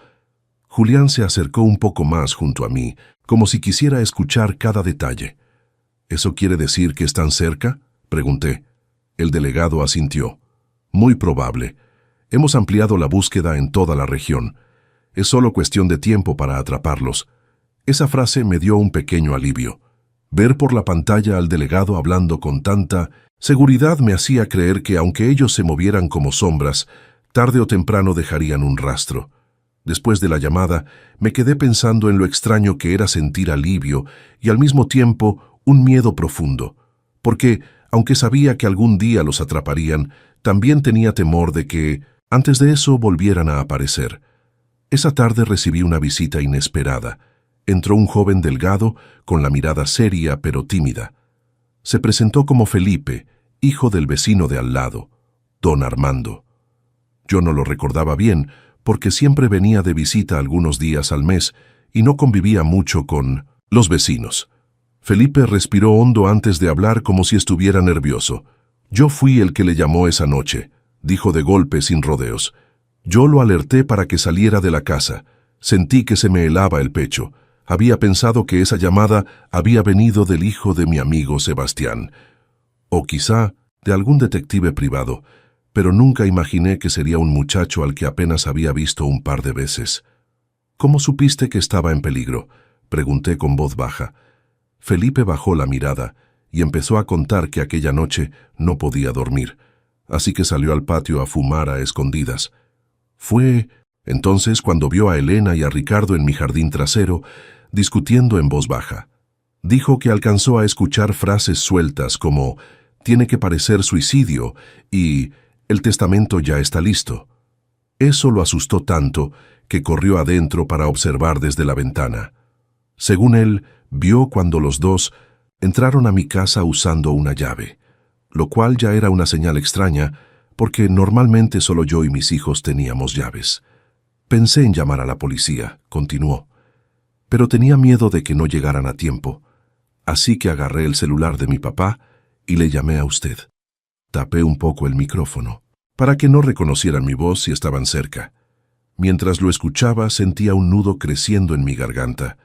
Julián se acercó un poco más junto a mí, como si quisiera escuchar cada detalle. «¿Eso quiere decir que están cerca?», pregunté. El delegado asintió. «Muy probable. Hemos ampliado la búsqueda en toda la región. Es solo cuestión de tiempo para atraparlos». Esa frase me dio un pequeño alivio. Ver por la pantalla al delegado hablando con tanta seguridad me hacía creer que aunque ellos se movieran como sombras, tarde o temprano dejarían un rastro. Después de la llamada, me quedé pensando en lo extraño que era sentir alivio y al mismo tiempo un miedo profundo, porque, aunque sabía que algún día los atraparían, también tenía temor de que, antes de eso, volvieran a aparecer. Esa tarde recibí una visita inesperada. Entró un joven delgado, con la mirada seria pero tímida. Se presentó como Felipe, hijo del vecino de al lado, don Armando. Yo no lo recordaba bien, porque siempre venía de visita algunos días al mes y no convivía mucho con los vecinos. Felipe respiró hondo antes de hablar como si estuviera nervioso. «Yo fui el que le llamó esa noche», dijo de golpe sin rodeos. «Yo lo alerté para que saliera de la casa. Sentí que se me helaba el pecho. Había pensado que esa llamada había venido del hijo de mi amigo Sebastián. O quizá de algún detective privado, pero nunca imaginé que sería un muchacho al que apenas había visto un par de veces». «¿Cómo supiste que estaba en peligro?», pregunté con voz baja. Felipe bajó la mirada y empezó a contar que aquella noche no podía dormir, así que salió al patio a fumar a escondidas. Fue entonces cuando vio a Elena y a Ricardo en mi jardín trasero, discutiendo en voz baja. Dijo que alcanzó a escuchar frases sueltas como «tiene que parecer suicidio» y «el testamento ya está listo». Eso lo asustó tanto que corrió adentro para observar desde la ventana. Según él, vio cuando los dos entraron a mi casa usando una llave, lo cual ya era una señal extraña, porque normalmente solo yo y mis hijos teníamos llaves. «Pensé en llamar a la policía», continuó, «pero tenía miedo de que no llegaran a tiempo, así que agarré el celular de mi papá y le llamé a usted». Tapé un poco el micrófono, para que no reconocieran mi voz si estaban cerca. Mientras lo escuchaba, sentía un nudo creciendo en mi garganta.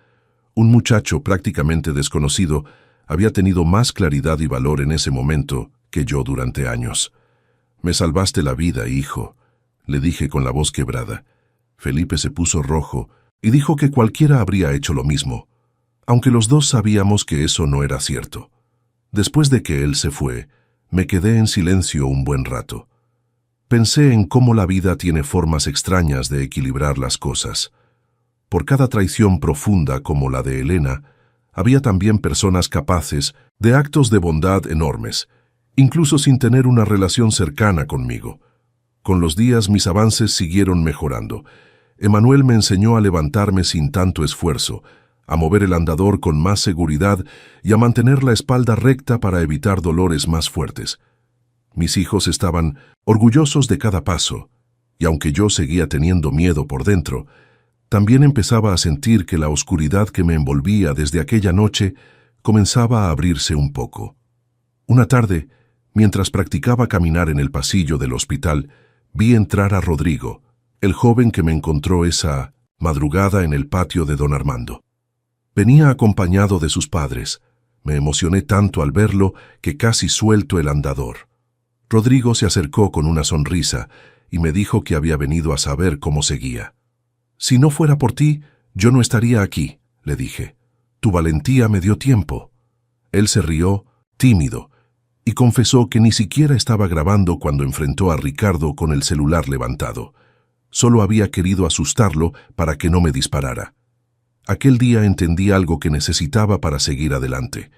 Un muchacho prácticamente desconocido había tenido más claridad y valor en ese momento que yo durante años. «Me salvaste la vida, hijo», le dije con la voz quebrada. Felipe se puso rojo y dijo que cualquiera habría hecho lo mismo, aunque los dos sabíamos que eso no era cierto. Después de que él se fue, me quedé en silencio un buen rato. Pensé en cómo la vida tiene formas extrañas de equilibrar las cosas. Por cada traición profunda como la de Elena, había también personas capaces de actos de bondad enormes, incluso sin tener una relación cercana conmigo. Con los días mis avances siguieron mejorando. Emanuel me enseñó a levantarme sin tanto esfuerzo, a mover el andador con más seguridad y a mantener la espalda recta para evitar dolores más fuertes. Mis hijos estaban orgullosos de cada paso, y aunque yo seguía teniendo miedo por dentro, también empezaba a sentir que la oscuridad que me envolvía desde aquella noche comenzaba a abrirse un poco. Una tarde, mientras practicaba caminar en el pasillo del hospital, vi entrar a Rodrigo, el joven que me encontró esa madrugada en el patio de don Armando. Venía acompañado de sus padres. Me emocioné tanto al verlo que casi suelto el andador. Rodrigo se acercó con una sonrisa y me dijo que había venido a saber cómo seguía. «Si no fuera por ti, yo no estaría aquí», le dije. «Tu valentía me dio tiempo». Él se rió, tímido, y confesó que ni siquiera estaba grabando cuando enfrentó a Ricardo con el celular levantado. Solo había querido asustarlo para que no me disparara. Aquel día entendí algo que necesitaba para seguir adelante.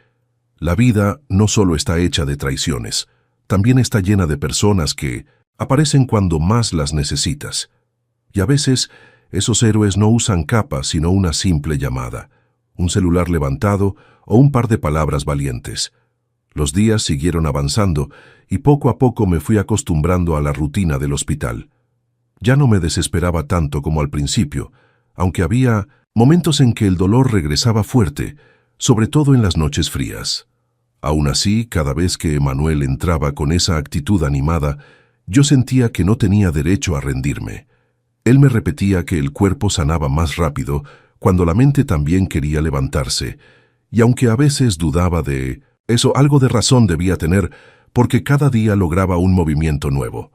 La vida no solo está hecha de traiciones, también está llena de personas que aparecen cuando más las necesitas. Y a veces esos héroes no usan capas sino una simple llamada, un celular levantado o un par de palabras valientes. Los días siguieron avanzando y poco a poco me fui acostumbrando a la rutina del hospital. Ya no me desesperaba tanto como al principio, aunque había momentos en que el dolor regresaba fuerte, sobre todo en las noches frías. Aún así, cada vez que Emanuel entraba con esa actitud animada, yo sentía que no tenía derecho a rendirme. Él me repetía que el cuerpo sanaba más rápido cuando la mente también quería levantarse, y aunque a veces dudaba de eso, algo de razón debía tener, porque cada día lograba un movimiento nuevo.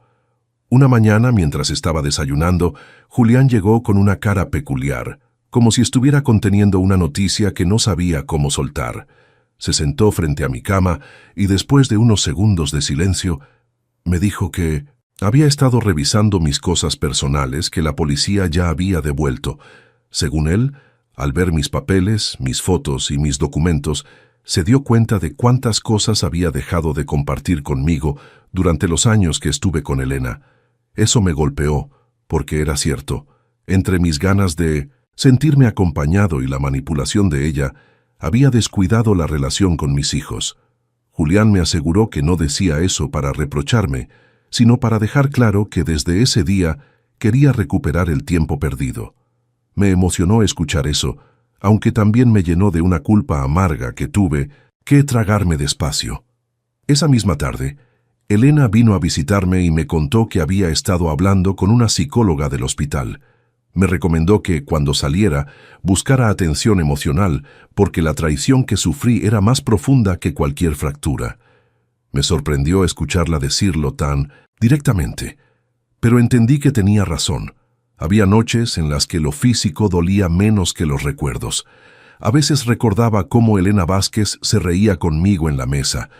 Una mañana, mientras estaba desayunando, Julián llegó con una cara peculiar, como si estuviera conteniendo una noticia que no sabía cómo soltar. Se sentó frente a mi cama y después de unos segundos de silencio, me dijo que había estado revisando mis cosas personales que la policía ya había devuelto. Según él, al ver mis papeles, mis fotos y mis documentos, se dio cuenta de cuántas cosas había dejado de compartir conmigo durante los años que estuve con Elena. Eso me golpeó, porque era cierto. Entre mis ganas de sentirme acompañado y la manipulación de ella, había descuidado la relación con mis hijos. Julián me aseguró que no decía eso para reprocharme, sino para dejar claro que desde ese día quería recuperar el tiempo perdido. Me emocionó escuchar eso, aunque también me llenó de una culpa amarga que tuve que tragarme despacio. Esa misma tarde, Elena vino a visitarme y me contó que había estado hablando con una psicóloga del hospital. Me recomendó que, cuando saliera, buscara atención emocional, porque la traición que sufrí era más profunda que cualquier fractura. Me sorprendió escucharla decirlo tan directamente, pero entendí que tenía razón. Había noches en las que lo físico dolía menos que los recuerdos. A veces recordaba cómo Elena Vázquez se reía conmigo en la mesa,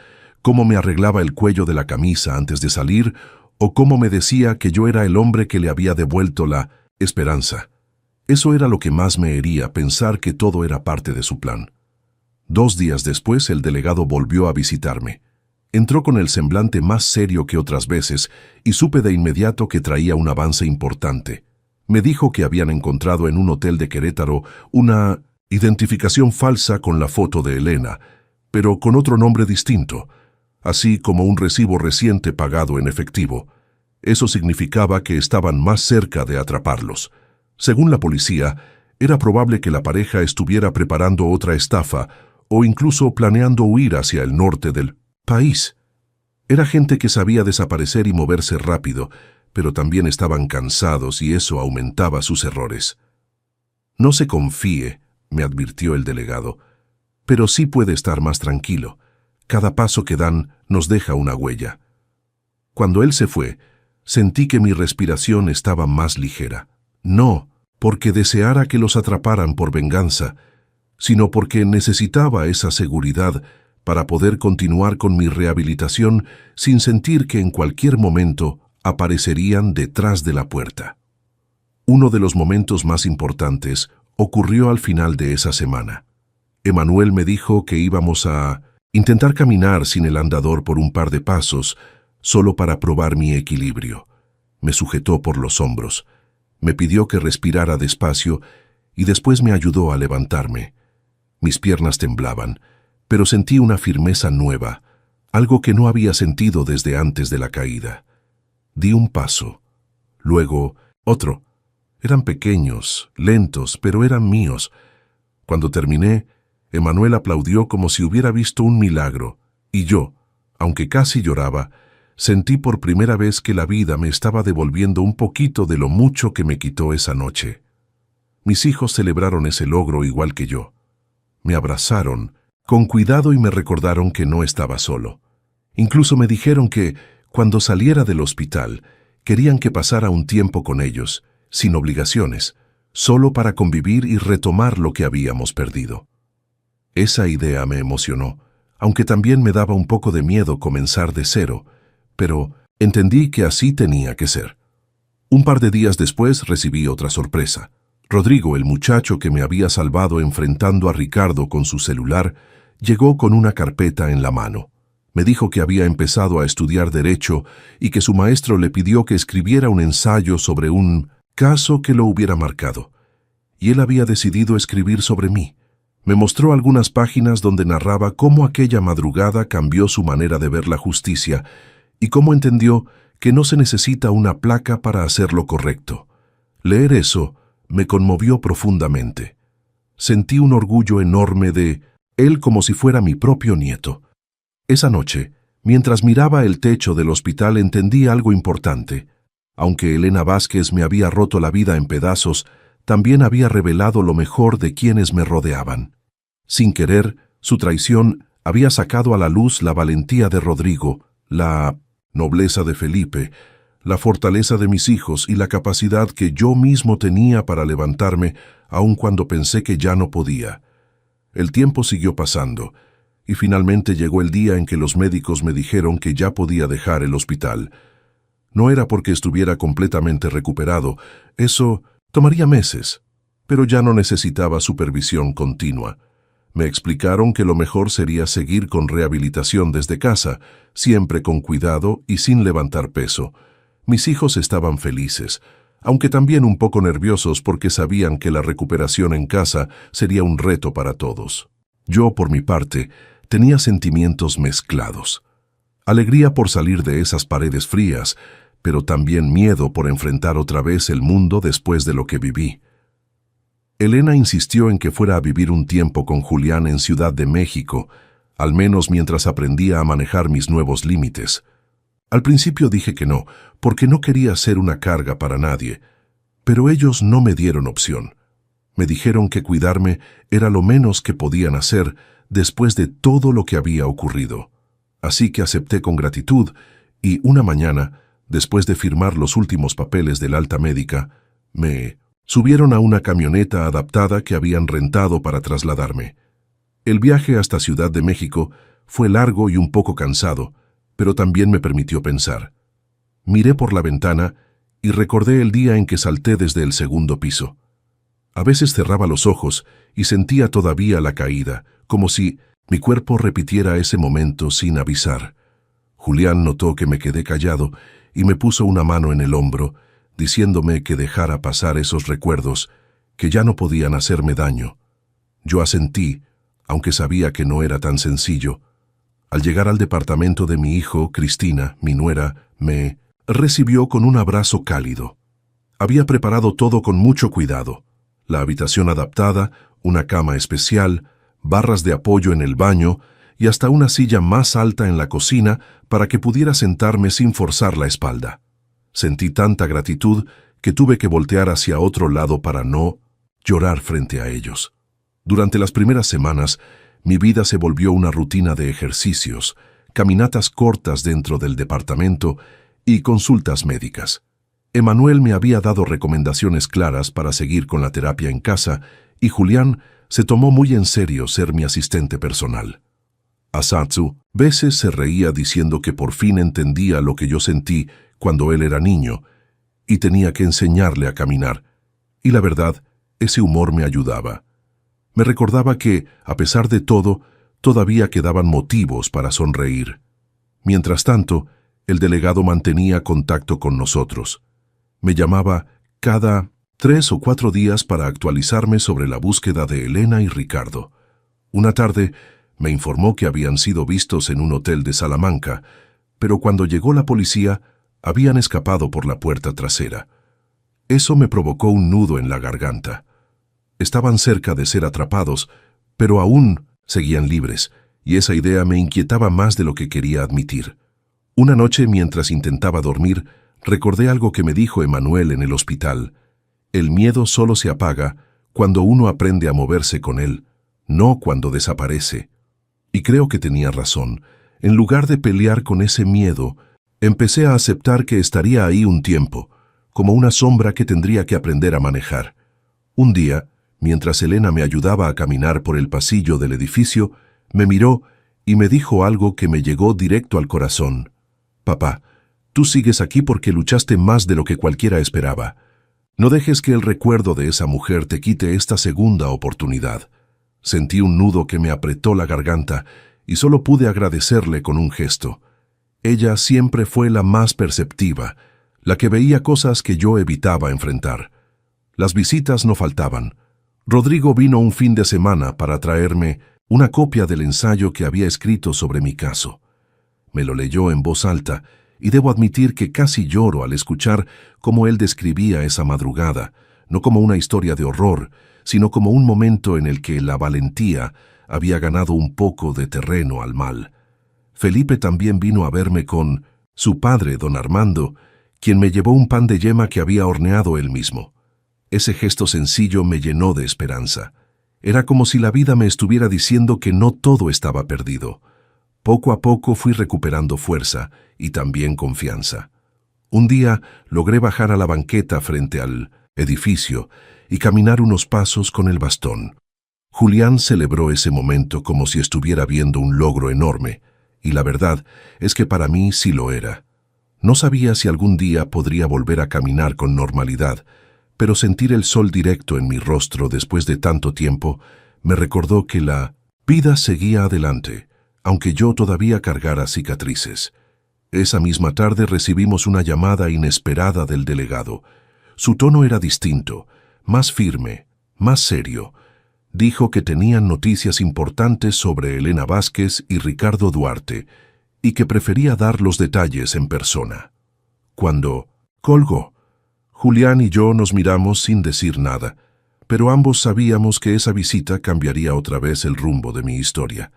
cómo me arreglaba el cuello de la camisa antes de salir, o cómo me decía que yo era el hombre que le había devuelto la esperanza. Eso era lo que más me hería, pensar que todo era parte de su plan. 2 días después, el delegado volvió a visitarme. Entró con el semblante más serio que otras veces y supe de inmediato que traía un avance importante. Me dijo que habían encontrado en un hotel de Querétaro una identificación falsa con la foto de Elena, pero con otro nombre distinto, así como un recibo reciente pagado en efectivo. Eso significaba que estaban más cerca de atraparlos. Según la policía, era probable que la pareja estuviera preparando otra estafa o incluso planeando huir hacia el norte del país. Era gente que sabía desaparecer y moverse rápido, pero también estaban cansados y eso aumentaba sus errores. «No se confíe», me advirtió el delegado, «pero sí puede estar más tranquilo. Cada paso que dan nos deja una huella». Cuando él se fue, sentí que mi respiración estaba más ligera. no porque deseara que los atraparan por venganza, sino porque necesitaba esa seguridad para poder continuar con mi rehabilitación sin sentir que en cualquier momento aparecerían detrás de la puerta. Uno de los momentos más importantes ocurrió al final de esa semana. Emanuel me dijo que íbamos a intentar caminar sin el andador por un par de pasos, solo para probar mi equilibrio. Me sujetó por los hombros, me pidió que respirara despacio y después me ayudó a levantarme. Mis piernas temblaban, pero sentí una firmeza nueva, algo que no había sentido desde antes de la caída. Di un paso, luego otro. Eran pequeños, lentos, pero eran míos. Cuando terminé, Emanuel aplaudió como si hubiera visto un milagro, y yo, aunque casi lloraba, sentí por primera vez que la vida me estaba devolviendo un poquito de lo mucho que me quitó esa noche. Mis hijos celebraron ese logro igual que yo. Me abrazaron con cuidado y me recordaron que no estaba solo. Incluso me dijeron que, cuando saliera del hospital, querían que pasara un tiempo con ellos, sin obligaciones, solo para convivir y retomar lo que habíamos perdido. Esa idea me emocionó, aunque también me daba un poco de miedo comenzar de cero, pero entendí que así tenía que ser. Un par de días después recibí otra sorpresa. Rodrigo, el muchacho que me había salvado enfrentando a Ricardo con su celular, llegó con una carpeta en la mano. Me dijo que había empezado a estudiar Derecho y que su maestro le pidió que escribiera un ensayo sobre un caso que lo hubiera marcado. Y él había decidido escribir sobre mí. Me mostró algunas páginas donde narraba cómo aquella madrugada cambió su manera de ver la justicia y cómo entendió que no se necesita una placa para hacer lo correcto. Leer eso me conmovió profundamente. Sentí un orgullo enorme de él como si fuera mi propio nieto. Esa noche, mientras miraba el techo del hospital, entendí algo importante. Aunque Elena Vázquez me había roto la vida en pedazos, también había revelado lo mejor de quienes me rodeaban. Sin querer, su traición había sacado a la luz la valentía de Rodrigo, la nobleza de Felipe, la fortaleza de mis hijos y la capacidad que yo mismo tenía para levantarme, aun cuando pensé que ya no podía. El tiempo siguió pasando, y finalmente llegó el día en que los médicos me dijeron que ya podía dejar el hospital. No era porque estuviera completamente recuperado, eso tomaría meses, pero ya no necesitaba supervisión continua. Me explicaron que lo mejor sería seguir con rehabilitación desde casa, siempre con cuidado y sin levantar peso. Mis hijos estaban felices, aunque también un poco nerviosos porque sabían que la recuperación en casa sería un reto para todos. Yo, por mi parte, tenía sentimientos mezclados. Alegría por salir de esas paredes frías, pero también miedo por enfrentar otra vez el mundo después de lo que viví. Elena insistió en que fuera a vivir un tiempo con Julián en Ciudad de México, al menos mientras aprendía a manejar mis nuevos límites. Al principio dije que no, porque no quería ser una carga para nadie, pero ellos no me dieron opción. Me dijeron que cuidarme era lo menos que podían hacer después de todo lo que había ocurrido. Así que acepté con gratitud y una mañana, después de firmar los últimos papeles del alta médica, me subieron a una camioneta adaptada que habían rentado para trasladarme. El viaje hasta Ciudad de México fue largo y un poco cansado, pero también me permitió pensar. Miré por la ventana y recordé el día en que salté desde el segundo piso. A veces cerraba los ojos y sentía todavía la caída, como si mi cuerpo repitiera ese momento sin avisar. Julián notó que me quedé callado y me puso una mano en el hombro, diciéndome que dejara pasar esos recuerdos, que ya no podían hacerme daño. Yo asentí, aunque sabía que no era tan sencillo. Al llegar al departamento de mi hijo, Cristina, mi nuera, me recibió con un abrazo cálido. Había preparado todo con mucho cuidado. La habitación adaptada, una cama especial, barras de apoyo en el baño y hasta una silla más alta en la cocina para que pudiera sentarme sin forzar la espalda. Sentí tanta gratitud que tuve que voltear hacia otro lado para no llorar frente a ellos. Durante las primeras semanas, mi vida se volvió una rutina de ejercicios, caminatas cortas dentro del departamento y consultas médicas. Emanuel me había dado recomendaciones claras para seguir con la terapia en casa y Julián se tomó muy en serio ser mi asistente personal. Asatsu veces se reía diciendo que por fin entendía lo que yo sentí cuando él era niño y tenía que enseñarle a caminar. Y la verdad, ese humor me ayudaba. Me recordaba que, a pesar de todo, todavía quedaban motivos para sonreír. Mientras tanto, el delegado mantenía contacto con nosotros. Me llamaba cada 3 o 4 días para actualizarme sobre la búsqueda de Elena y Ricardo. Una tarde, me informó que habían sido vistos en un hotel de Salamanca, pero cuando llegó la policía, habían escapado por la puerta trasera. Eso me provocó un nudo en la garganta. Estaban cerca de ser atrapados, pero aún seguían libres, y esa idea me inquietaba más de lo que quería admitir. Una noche, mientras intentaba dormir, recordé algo que me dijo Emanuel en el hospital. El miedo solo se apaga cuando uno aprende a moverse con él, no cuando desaparece. Y creo que tenía razón. En lugar de pelear con ese miedo, empecé a aceptar que estaría ahí un tiempo, como una sombra que tendría que aprender a manejar. Un día, mientras Elena me ayudaba a caminar por el pasillo del edificio, me miró y me dijo algo que me llegó directo al corazón. «Papá, tú sigues aquí porque luchaste más de lo que cualquiera esperaba. No dejes que el recuerdo de esa mujer te quite esta segunda oportunidad». Sentí un nudo que me apretó la garganta y solo pude agradecerle con un gesto. Ella siempre fue la más perceptiva, la que veía cosas que yo evitaba enfrentar. Las visitas no faltaban. Rodrigo vino un fin de semana para traerme una copia del ensayo que había escrito sobre mi caso. Me lo leyó en voz alta y debo admitir que casi lloro al escuchar cómo él describía esa madrugada, no como una historia de horror, sino como un momento en el que la valentía había ganado un poco de terreno al mal. Felipe también vino a verme con su padre, don Armando, quien me llevó un pan de yema que había horneado él mismo. Ese gesto sencillo me llenó de esperanza. Era como si la vida me estuviera diciendo que no todo estaba perdido. Poco a poco fui recuperando fuerza y también confianza. Un día logré bajar a la banqueta frente al edificio y caminar unos pasos con el bastón. Julián celebró ese momento como si estuviera viendo un logro enorme, y la verdad es que para mí sí lo era. No sabía si algún día podría volver a caminar con normalidad, pero sentir el sol directo en mi rostro después de tanto tiempo me recordó que la vida seguía adelante, aunque yo todavía cargara cicatrices. Esa misma tarde recibimos una llamada inesperada del delegado. Su tono era distinto, más firme, más serio. Dijo que tenían noticias importantes sobre Elena Vázquez y Ricardo Duarte y que prefería dar los detalles en persona. Cuando colgó, Julián y yo nos miramos sin decir nada, pero ambos sabíamos que esa visita cambiaría otra vez el rumbo de mi historia.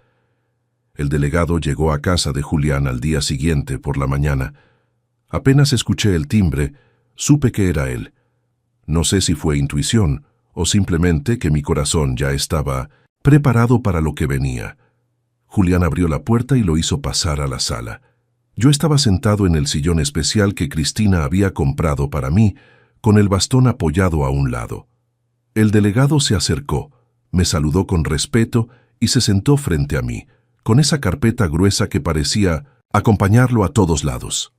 El delegado llegó a casa de Julián al día siguiente por la mañana. Apenas escuché el timbre, supe que era él. No sé si fue intuición o simplemente que mi corazón ya estaba preparado para lo que venía. Julián abrió la puerta y lo hizo pasar a la sala. Yo estaba sentado en el sillón especial que Cristina había comprado para mí, con el bastón apoyado a un lado. El delegado se acercó, me saludó con respeto y se sentó frente a mí, con esa carpeta gruesa que parecía acompañarlo a todos lados.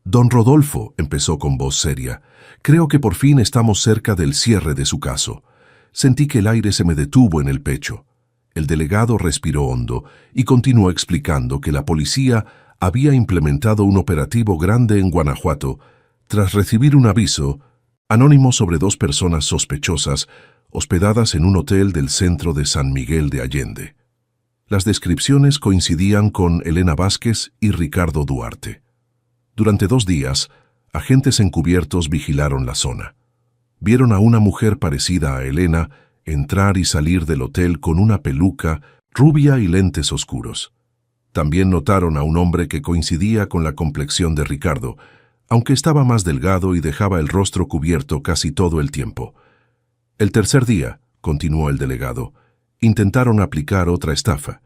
«Don Rodolfo», empezó con voz seria, «creo que por fin estamos cerca del cierre de su caso». Sentí que el aire se me detuvo en el pecho. El delegado respiró hondo y continuó explicando que la policía había implementado un operativo grande en Guanajuato tras recibir un aviso anónimo sobre 2 personas sospechosas hospedadas en un hotel del centro de San Miguel de Allende. Las descripciones coincidían con Elena Vázquez y Ricardo Duarte. Durante 2 días, agentes encubiertos vigilaron la zona. Vieron a una mujer parecida a Elena entrar y salir del hotel con una peluca rubia y lentes oscuros. También notaron a un hombre que coincidía con la complexión de Ricardo, aunque estaba más delgado y dejaba el rostro cubierto casi todo el tiempo. El tercer día, continuó el delegado, intentaron aplicar otra estafa.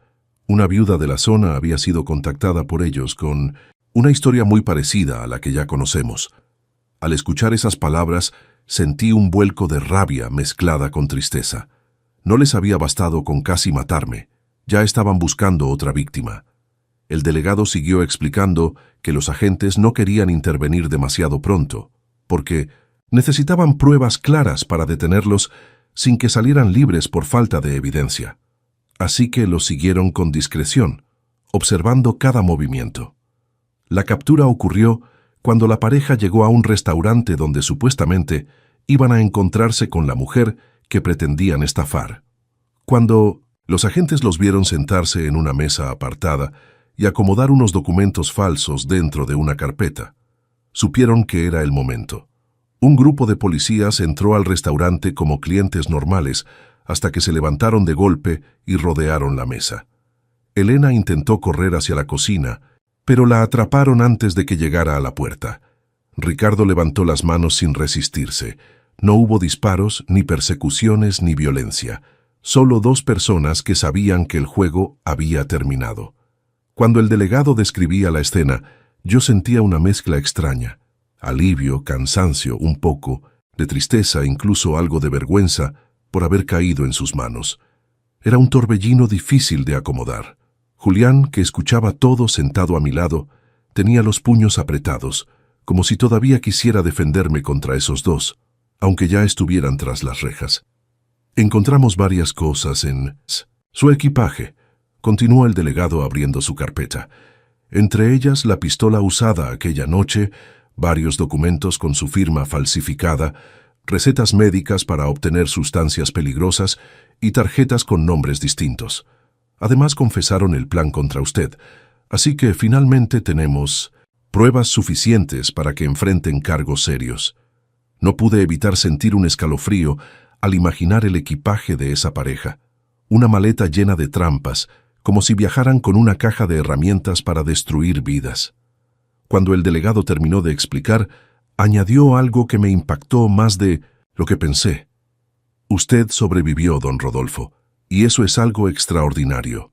Una viuda de la zona había sido contactada por ellos con una historia muy parecida a la que ya conocemos. Al escuchar esas palabras, sentí un vuelco de rabia mezclada con tristeza. No les había bastado con casi matarme, ya estaban buscando otra víctima. El delegado siguió explicando que los agentes no querían intervenir demasiado pronto, porque necesitaban pruebas claras para detenerlos sin que salieran libres por falta de evidencia. Así que los siguieron con discreción, observando cada movimiento. La captura ocurrió cuando la pareja llegó a un restaurante donde supuestamente iban a encontrarse con la mujer que pretendían estafar. Cuando los agentes los vieron sentarse en una mesa apartada y acomodar unos documentos falsos dentro de una carpeta, supieron que era el momento. Un grupo de policías entró al restaurante como clientes normales hasta que se levantaron de golpe y rodearon la mesa. Elena intentó correr hacia la cocina, pero la atraparon antes de que llegara a la puerta. Ricardo levantó las manos sin resistirse. No hubo disparos, ni persecuciones, ni violencia. Solo dos personas que sabían que el juego había terminado. Cuando el delegado describía la escena, yo sentía una mezcla extraña. Alivio, cansancio, un poco, de tristeza, incluso algo de vergüenza por haber caído en sus manos. Era un torbellino difícil de acomodar. Julián, que escuchaba todo sentado a mi lado, tenía los puños apretados, como si todavía quisiera defenderme contra esos dos, aunque ya estuvieran tras las rejas. Encontramos varias cosas en su equipaje, continuó el delegado abriendo su carpeta. Entre ellas la pistola usada aquella noche, varios documentos con su firma falsificada, recetas médicas para obtener sustancias peligrosas y tarjetas con nombres distintos. Además confesaron el plan contra usted, así que finalmente tenemos pruebas suficientes para que enfrenten cargos serios. No pude evitar sentir un escalofrío al imaginar el equipaje de esa pareja, una maleta llena de trampas, como si viajaran con una caja de herramientas para destruir vidas. Cuando el delegado terminó de explicar, añadió algo que me impactó más de lo que pensé. Usted sobrevivió, don Rodolfo, y eso es algo extraordinario.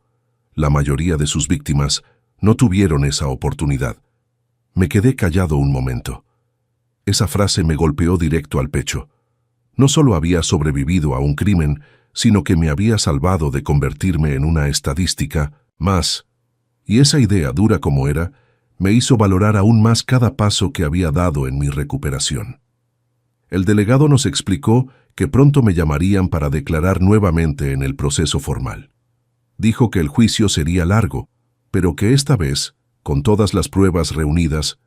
La mayoría de sus víctimas no tuvieron esa oportunidad. Me quedé callado un momento. Esa frase me golpeó directo al pecho. No solo había sobrevivido a un crimen, sino que me había salvado de convertirme en una estadística más. Y esa idea, dura como era, me hizo valorar aún más cada paso que había dado en mi recuperación. El delegado nos explicó que pronto me llamarían para declarar nuevamente en el proceso formal. Dijo que el juicio sería largo, pero que esta vez, con todas las pruebas reunidas,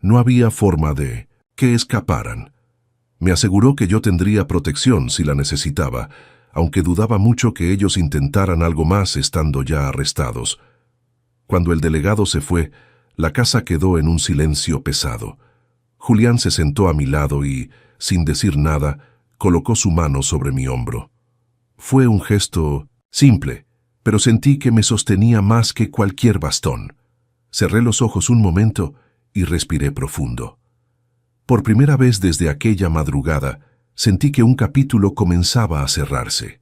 no había forma de que escaparan. Me aseguró que yo tendría protección si la necesitaba, aunque dudaba mucho que ellos intentaran algo más estando ya arrestados. Cuando el delegado se fue, la casa quedó en un silencio pesado. Julián se sentó a mi lado y, sin decir nada, colocó su mano sobre mi hombro. Fue un gesto simple, pero sentí que me sostenía más que cualquier bastón. Cerré los ojos un momento y respiré profundo. Por primera vez desde aquella madrugada, sentí que un capítulo comenzaba a cerrarse.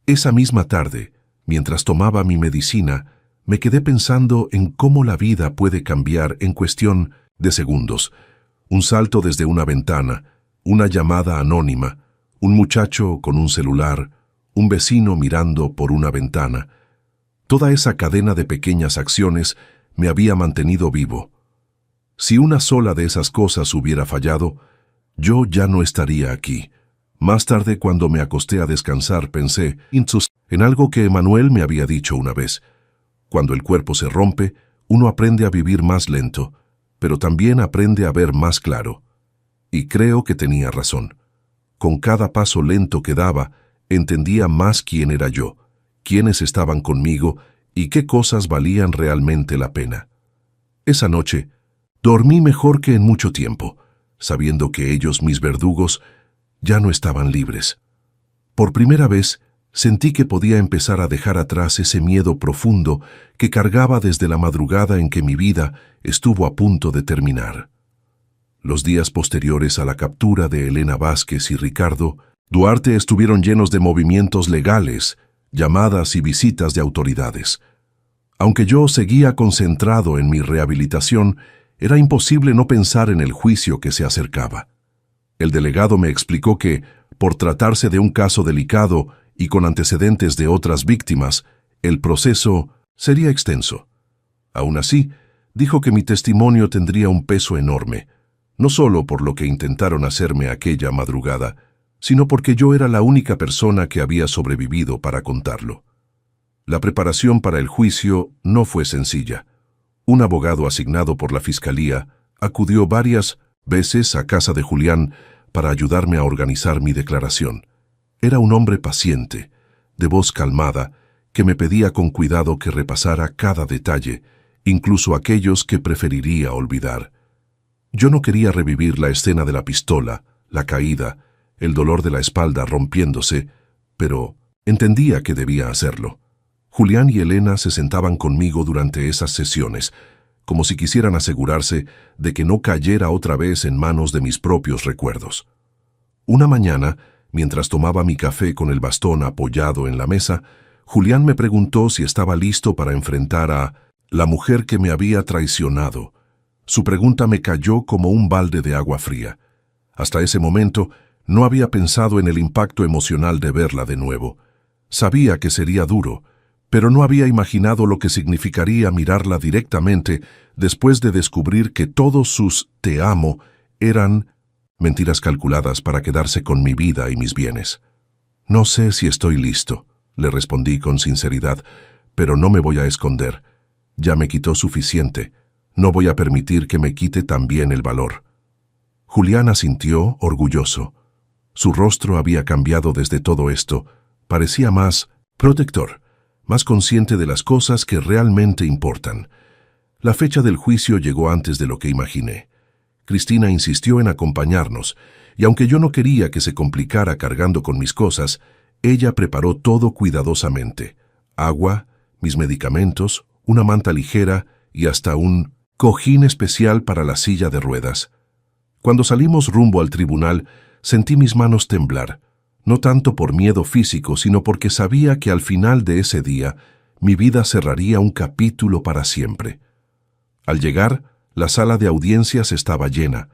Esa misma tarde, mientras tomaba mi medicina, me quedé pensando en cómo la vida puede cambiar en cuestión de segundos. Un salto desde una ventana, una llamada anónima, un muchacho con un celular, un vecino mirando por una ventana. Toda esa cadena de pequeñas acciones me había mantenido vivo. Si una sola de esas cosas hubiera fallado, yo ya no estaría aquí. Más tarde, cuando me acosté a descansar, pensé en algo que Emanuel me había dicho una vez. Cuando el cuerpo se rompe, uno aprende a vivir más lento, pero también aprende a ver más claro. Y creo que tenía razón. Con cada paso lento que daba, entendía más quién era yo, quiénes estaban conmigo y qué cosas valían realmente la pena. Esa noche, dormí mejor que en mucho tiempo, sabiendo que ellos, mis verdugos, ya no estaban libres. Por primera vez, sentí que podía empezar a dejar atrás ese miedo profundo que cargaba desde la madrugada en que mi vida estuvo a punto de terminar. Los días posteriores a la captura de Elena Vázquez y Ricardo Duarte estuvieron llenos de movimientos legales, llamadas y visitas de autoridades. Aunque yo seguía concentrado en mi rehabilitación, era imposible no pensar en el juicio que se acercaba. El delegado me explicó que, por tratarse de un caso delicado y con antecedentes de otras víctimas, el proceso sería extenso. Aún así, dijo que mi testimonio tendría un peso enorme, no solo por lo que intentaron hacerme aquella madrugada, sino porque yo era la única persona que había sobrevivido para contarlo. La preparación para el juicio no fue sencilla. Un abogado asignado por la Fiscalía acudió varias veces a casa de Julián para ayudarme a organizar mi declaración. Era un hombre paciente, de voz calmada, que me pedía con cuidado que repasara cada detalle, incluso aquellos que preferiría olvidar. Yo no quería revivir la escena de la pistola, la caída, el dolor de la espalda rompiéndose, pero entendía que debía hacerlo. Julián y Elena se sentaban conmigo durante esas sesiones, como si quisieran asegurarse de que no cayera otra vez en manos de mis propios recuerdos. Una mañana, mientras tomaba mi café con el bastón apoyado en la mesa, Julián me preguntó si estaba listo para enfrentar a la mujer que me había traicionado. Su pregunta me cayó como un balde de agua fría. Hasta ese momento, no había pensado en el impacto emocional de verla de nuevo. Sabía que sería duro, pero no había imaginado lo que significaría mirarla directamente después de descubrir que todos sus «te amo» eran mentiras calculadas para quedarse con mi vida y mis bienes. «No sé si estoy listo», le respondí con sinceridad, «pero no me voy a esconder. Ya me quitó suficiente. No voy a permitir que me quite también el valor». Julián asintió, orgulloso. Su rostro había cambiado desde todo esto. Parecía más protector, más consciente de las cosas que realmente importan. La fecha del juicio llegó antes de lo que imaginé. Cristina insistió en acompañarnos, y aunque yo no quería que se complicara cargando con mis cosas, ella preparó todo cuidadosamente: agua, mis medicamentos, una manta ligera y hasta un cojín especial para la silla de ruedas. Cuando salimos rumbo al tribunal, sentí mis manos temblar, no tanto por miedo físico, sino porque sabía que al final de ese día mi vida cerraría un capítulo para siempre. Al llegar, la sala de audiencias estaba llena.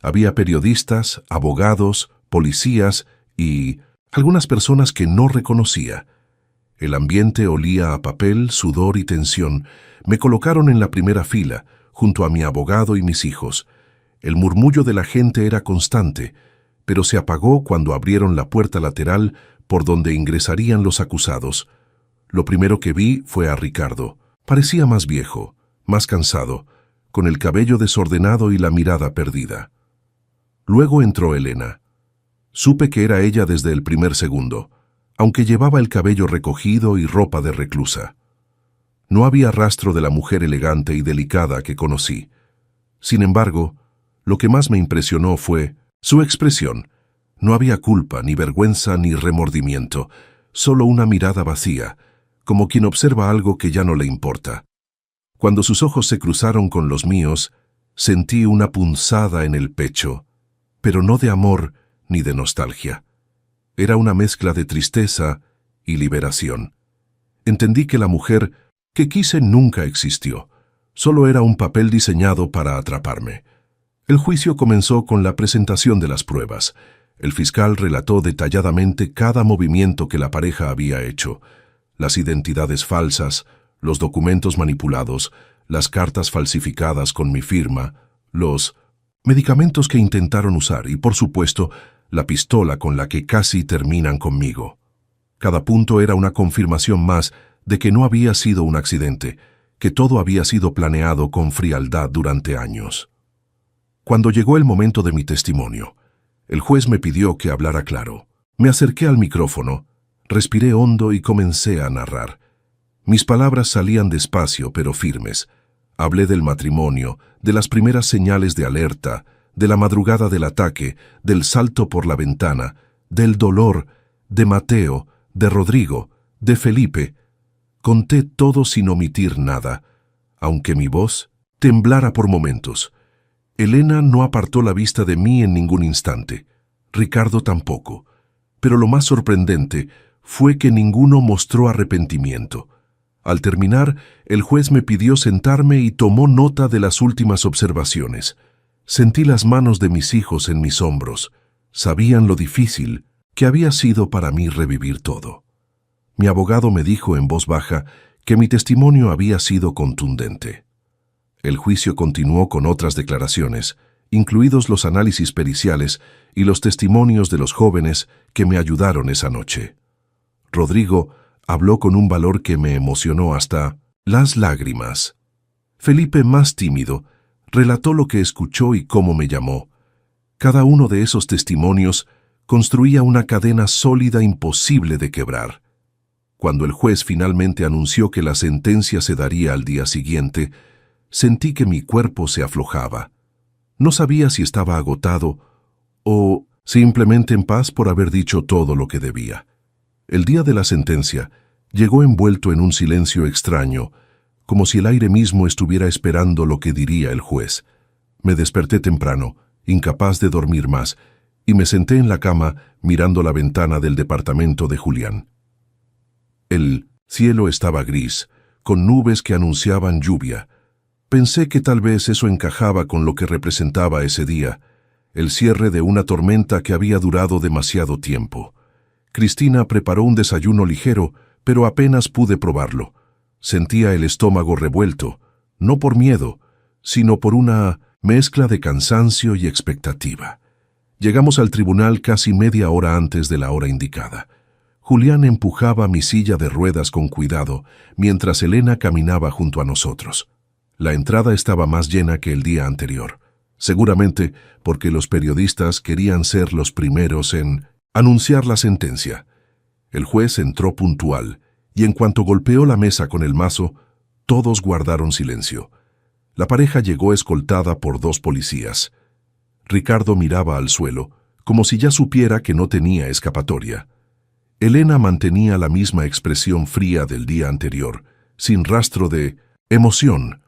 Había periodistas, abogados, policías y algunas personas que no reconocía. El ambiente olía a papel, sudor y tensión. Me colocaron en la primera fila, junto a mi abogado y mis hijos. El murmullo de la gente era constante, pero se apagó cuando abrieron la puerta lateral por donde ingresarían los acusados. Lo primero que vi fue a Ricardo. Parecía más viejo, más cansado, con el cabello desordenado y la mirada perdida. Luego entró Elena. Supe que era ella desde el primer segundo, aunque llevaba el cabello recogido y ropa de reclusa. No había rastro de la mujer elegante y delicada que conocí. Sin embargo, lo que más me impresionó fue su expresión. No había culpa, ni vergüenza, ni remordimiento, solo una mirada vacía, como quien observa algo que ya no le importa. Cuando sus ojos se cruzaron con los míos, sentí una punzada en el pecho, pero no de amor ni de nostalgia. Era una mezcla de tristeza y liberación. Entendí que la mujer que quise nunca existió, solo era un papel diseñado para atraparme. El juicio comenzó con la presentación de las pruebas. El fiscal relató detalladamente cada movimiento que la pareja había hecho: las identidades falsas, los documentos manipulados, las cartas falsificadas con mi firma, los medicamentos que intentaron usar y, por supuesto, la pistola con la que casi terminan conmigo. Cada punto era una confirmación más de que no había sido un accidente, que todo había sido planeado con frialdad durante años. Cuando llegó el momento de mi testimonio, el juez me pidió que hablara claro. Me acerqué al micrófono, respiré hondo y comencé a narrar. Mis palabras salían despacio pero firmes. Hablé del matrimonio, de las primeras señales de alerta, de la madrugada del ataque, del salto por la ventana, del dolor, de Mateo, de Rodrigo, de Felipe. Conté todo sin omitir nada, aunque mi voz temblara por momentos. Elena no apartó la vista de mí en ningún instante. Ricardo tampoco. Pero lo más sorprendente fue que ninguno mostró arrepentimiento. Al terminar, el juez me pidió sentarme y tomó nota de las últimas observaciones. Sentí las manos de mis hijos en mis hombros. Sabían lo difícil que había sido para mí revivir todo. Mi abogado me dijo en voz baja que mi testimonio había sido contundente. El juicio continuó con otras declaraciones, incluidos los análisis periciales y los testimonios de los jóvenes que me ayudaron esa noche. Rodrigo habló con un valor que me emocionó hasta las lágrimas. Felipe, más tímido, relató lo que escuchó y cómo me llamó. Cada uno de esos testimonios construía una cadena sólida imposible de quebrar. Cuando el juez finalmente anunció que la sentencia se daría al día siguiente, sentí que mi cuerpo se aflojaba. No sabía si estaba agotado o simplemente en paz por haber dicho todo lo que debía. El día de la sentencia llegó envuelto en un silencio extraño, como si el aire mismo estuviera esperando lo que diría el juez. Me desperté temprano, incapaz de dormir más, y me senté en la cama mirando la ventana del departamento de Julián. El cielo estaba gris, con nubes que anunciaban lluvia. Pensé que tal vez eso encajaba con lo que representaba ese día, el cierre de una tormenta que había durado demasiado tiempo. Cristina preparó un desayuno ligero, pero apenas pude probarlo. Sentía el estómago revuelto, no por miedo, sino por una mezcla de cansancio y expectativa. Llegamos al tribunal casi media hora antes de la hora indicada. Julián empujaba mi silla de ruedas con cuidado, mientras Elena caminaba junto a nosotros. La entrada estaba más llena que el día anterior, seguramente porque los periodistas querían ser los primeros en anunciar la sentencia. El juez entró puntual, y en cuanto golpeó la mesa con el mazo, todos guardaron silencio. La pareja llegó escoltada por 2 policías. Ricardo miraba al suelo, como si ya supiera que no tenía escapatoria. Elena mantenía la misma expresión fría del día anterior, sin rastro de emoción.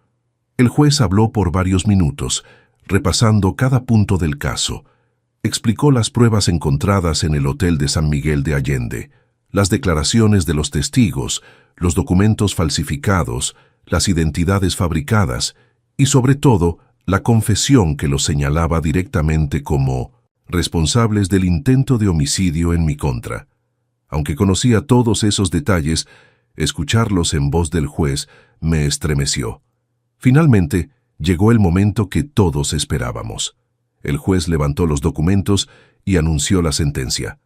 El juez habló por varios minutos, repasando cada punto del caso. Explicó las pruebas encontradas en el hotel de San Miguel de Allende, las declaraciones de los testigos, los documentos falsificados, las identidades fabricadas y, sobre todo, la confesión que los señalaba directamente como responsables del intento de homicidio en mi contra. Aunque conocía todos esos detalles, escucharlos en voz del juez me estremeció. Finalmente, llegó el momento que todos esperábamos. El juez levantó los documentos y anunció la sentencia.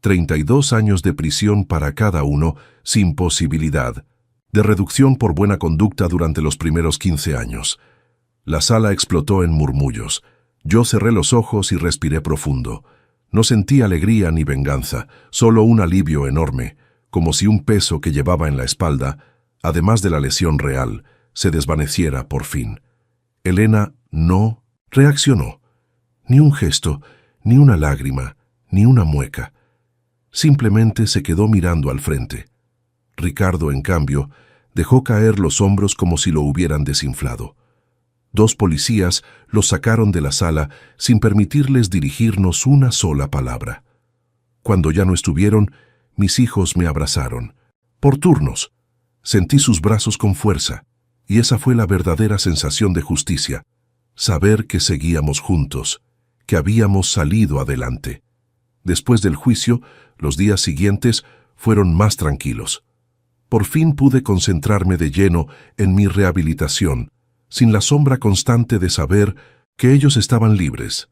32 años de prisión para cada uno, sin posibilidad de reducción por buena conducta durante los primeros 15 años. La sala explotó en murmullos. Yo cerré los ojos y respiré profundo. No sentí alegría ni venganza, solo un alivio enorme, como si un peso que llevaba en la espalda, además de la lesión real, se desvaneciera por fin. Elena no reaccionó. Ni un gesto, ni una lágrima, ni una mueca. Simplemente se quedó mirando al frente. Ricardo, en cambio, dejó caer los hombros como si lo hubieran desinflado. 2 policías los sacaron de la sala sin permitirles dirigirnos una sola palabra. Cuando ya no estuvieron, mis hijos me abrazaron. Por turnos. Sentí sus brazos con fuerza, y esa fue la verdadera sensación de justicia, saber que seguíamos juntos, que habíamos salido adelante. Después del juicio, los días siguientes fueron más tranquilos. Por fin pude concentrarme de lleno en mi rehabilitación, sin la sombra constante de saber que ellos estaban libres.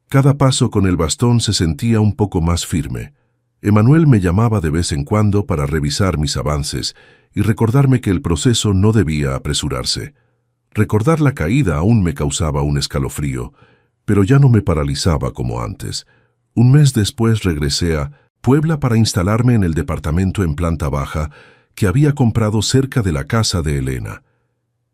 Cada paso con el bastón se sentía un poco más firme. Emanuel me llamaba de vez en cuando para revisar mis avances y recordarme que el proceso no debía apresurarse. Recordar la caída aún me causaba un escalofrío, pero ya no me paralizaba como antes. Un mes después regresé a Puebla para instalarme en el departamento en planta baja que había comprado cerca de la casa de Elena.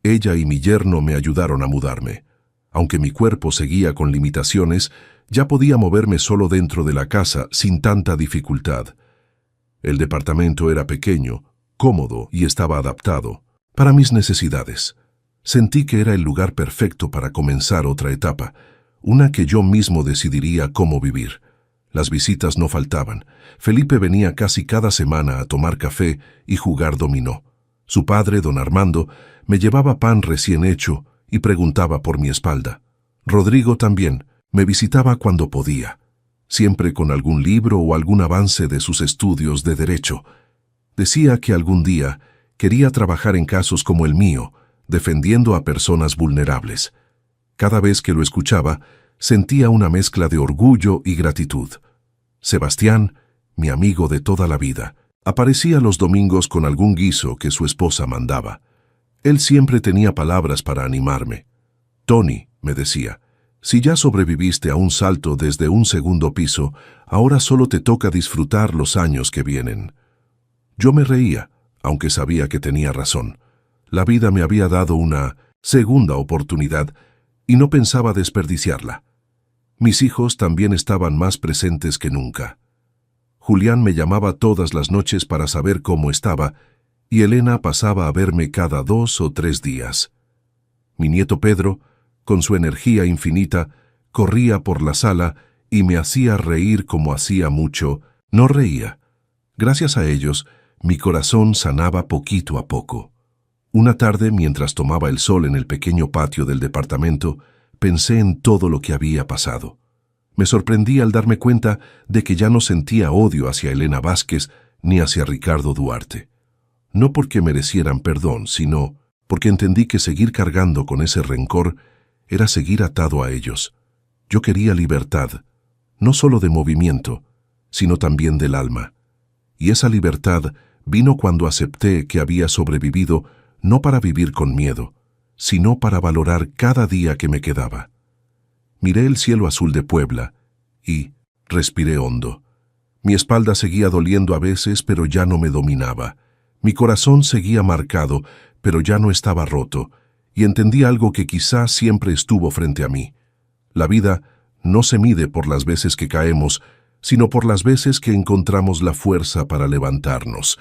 Ella y mi yerno me ayudaron a mudarme. Aunque mi cuerpo seguía con limitaciones, ya podía moverme solo dentro de la casa sin tanta dificultad. El departamento era pequeño, cómodo y estaba adaptado para mis necesidades. Sentí que era el lugar perfecto para comenzar otra etapa, una que yo mismo decidiría cómo vivir. Las visitas no faltaban. Felipe venía casi cada semana a tomar café y jugar dominó. Su padre, don Armando, me llevaba pan recién hecho y preguntaba por mi espalda. Rodrigo también me visitaba cuando podía. siempre con algún libro o algún avance de sus estudios de derecho. Decía que algún día quería trabajar en casos como el mío, defendiendo a personas vulnerables. Cada vez que lo escuchaba, sentía una mezcla de orgullo y gratitud. Sebastián, mi amigo de toda la vida, aparecía los domingos con algún guiso que su esposa mandaba. Él siempre tenía palabras para animarme. «Tony», me decía, «si ya sobreviviste a un salto desde un segundo piso, ahora solo te toca disfrutar los años que vienen». Yo me reía, aunque sabía que tenía razón. La vida me había dado una segunda oportunidad y no pensaba desperdiciarla. Mis hijos también estaban más presentes que nunca. Julián me llamaba todas las noches para saber cómo estaba y Elena pasaba a verme cada 2 o 3 días. Mi nieto Pedro, con su energía infinita, corría por la sala y me hacía reír como hacía mucho. No reía. Gracias a ellos, mi corazón sanaba poquito a poco. Una tarde, mientras tomaba el sol en el pequeño patio del departamento, pensé en todo lo que había pasado. Me sorprendí al darme cuenta de que ya no sentía odio hacia Elena Vázquez ni hacia Ricardo Duarte. No porque merecieran perdón, sino porque entendí que seguir cargando con ese rencor era seguir atado a ellos. Yo quería libertad, no solo de movimiento, sino también del alma. Y esa libertad vino cuando acepté que había sobrevivido no para vivir con miedo, sino para valorar cada día que me quedaba. Miré el cielo azul de Puebla y respiré hondo. Mi espalda seguía doliendo a veces, pero ya no me dominaba. Mi corazón seguía marcado, pero ya no estaba roto, y entendí algo que quizás siempre estuvo frente a mí. La vida no se mide por las veces que caemos, sino por las veces que encontramos la fuerza para levantarnos.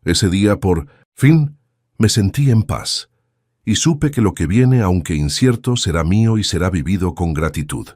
Ese día, por fin, me sentí en paz, y supe que lo que viene, aunque incierto, será mío y será vivido con gratitud.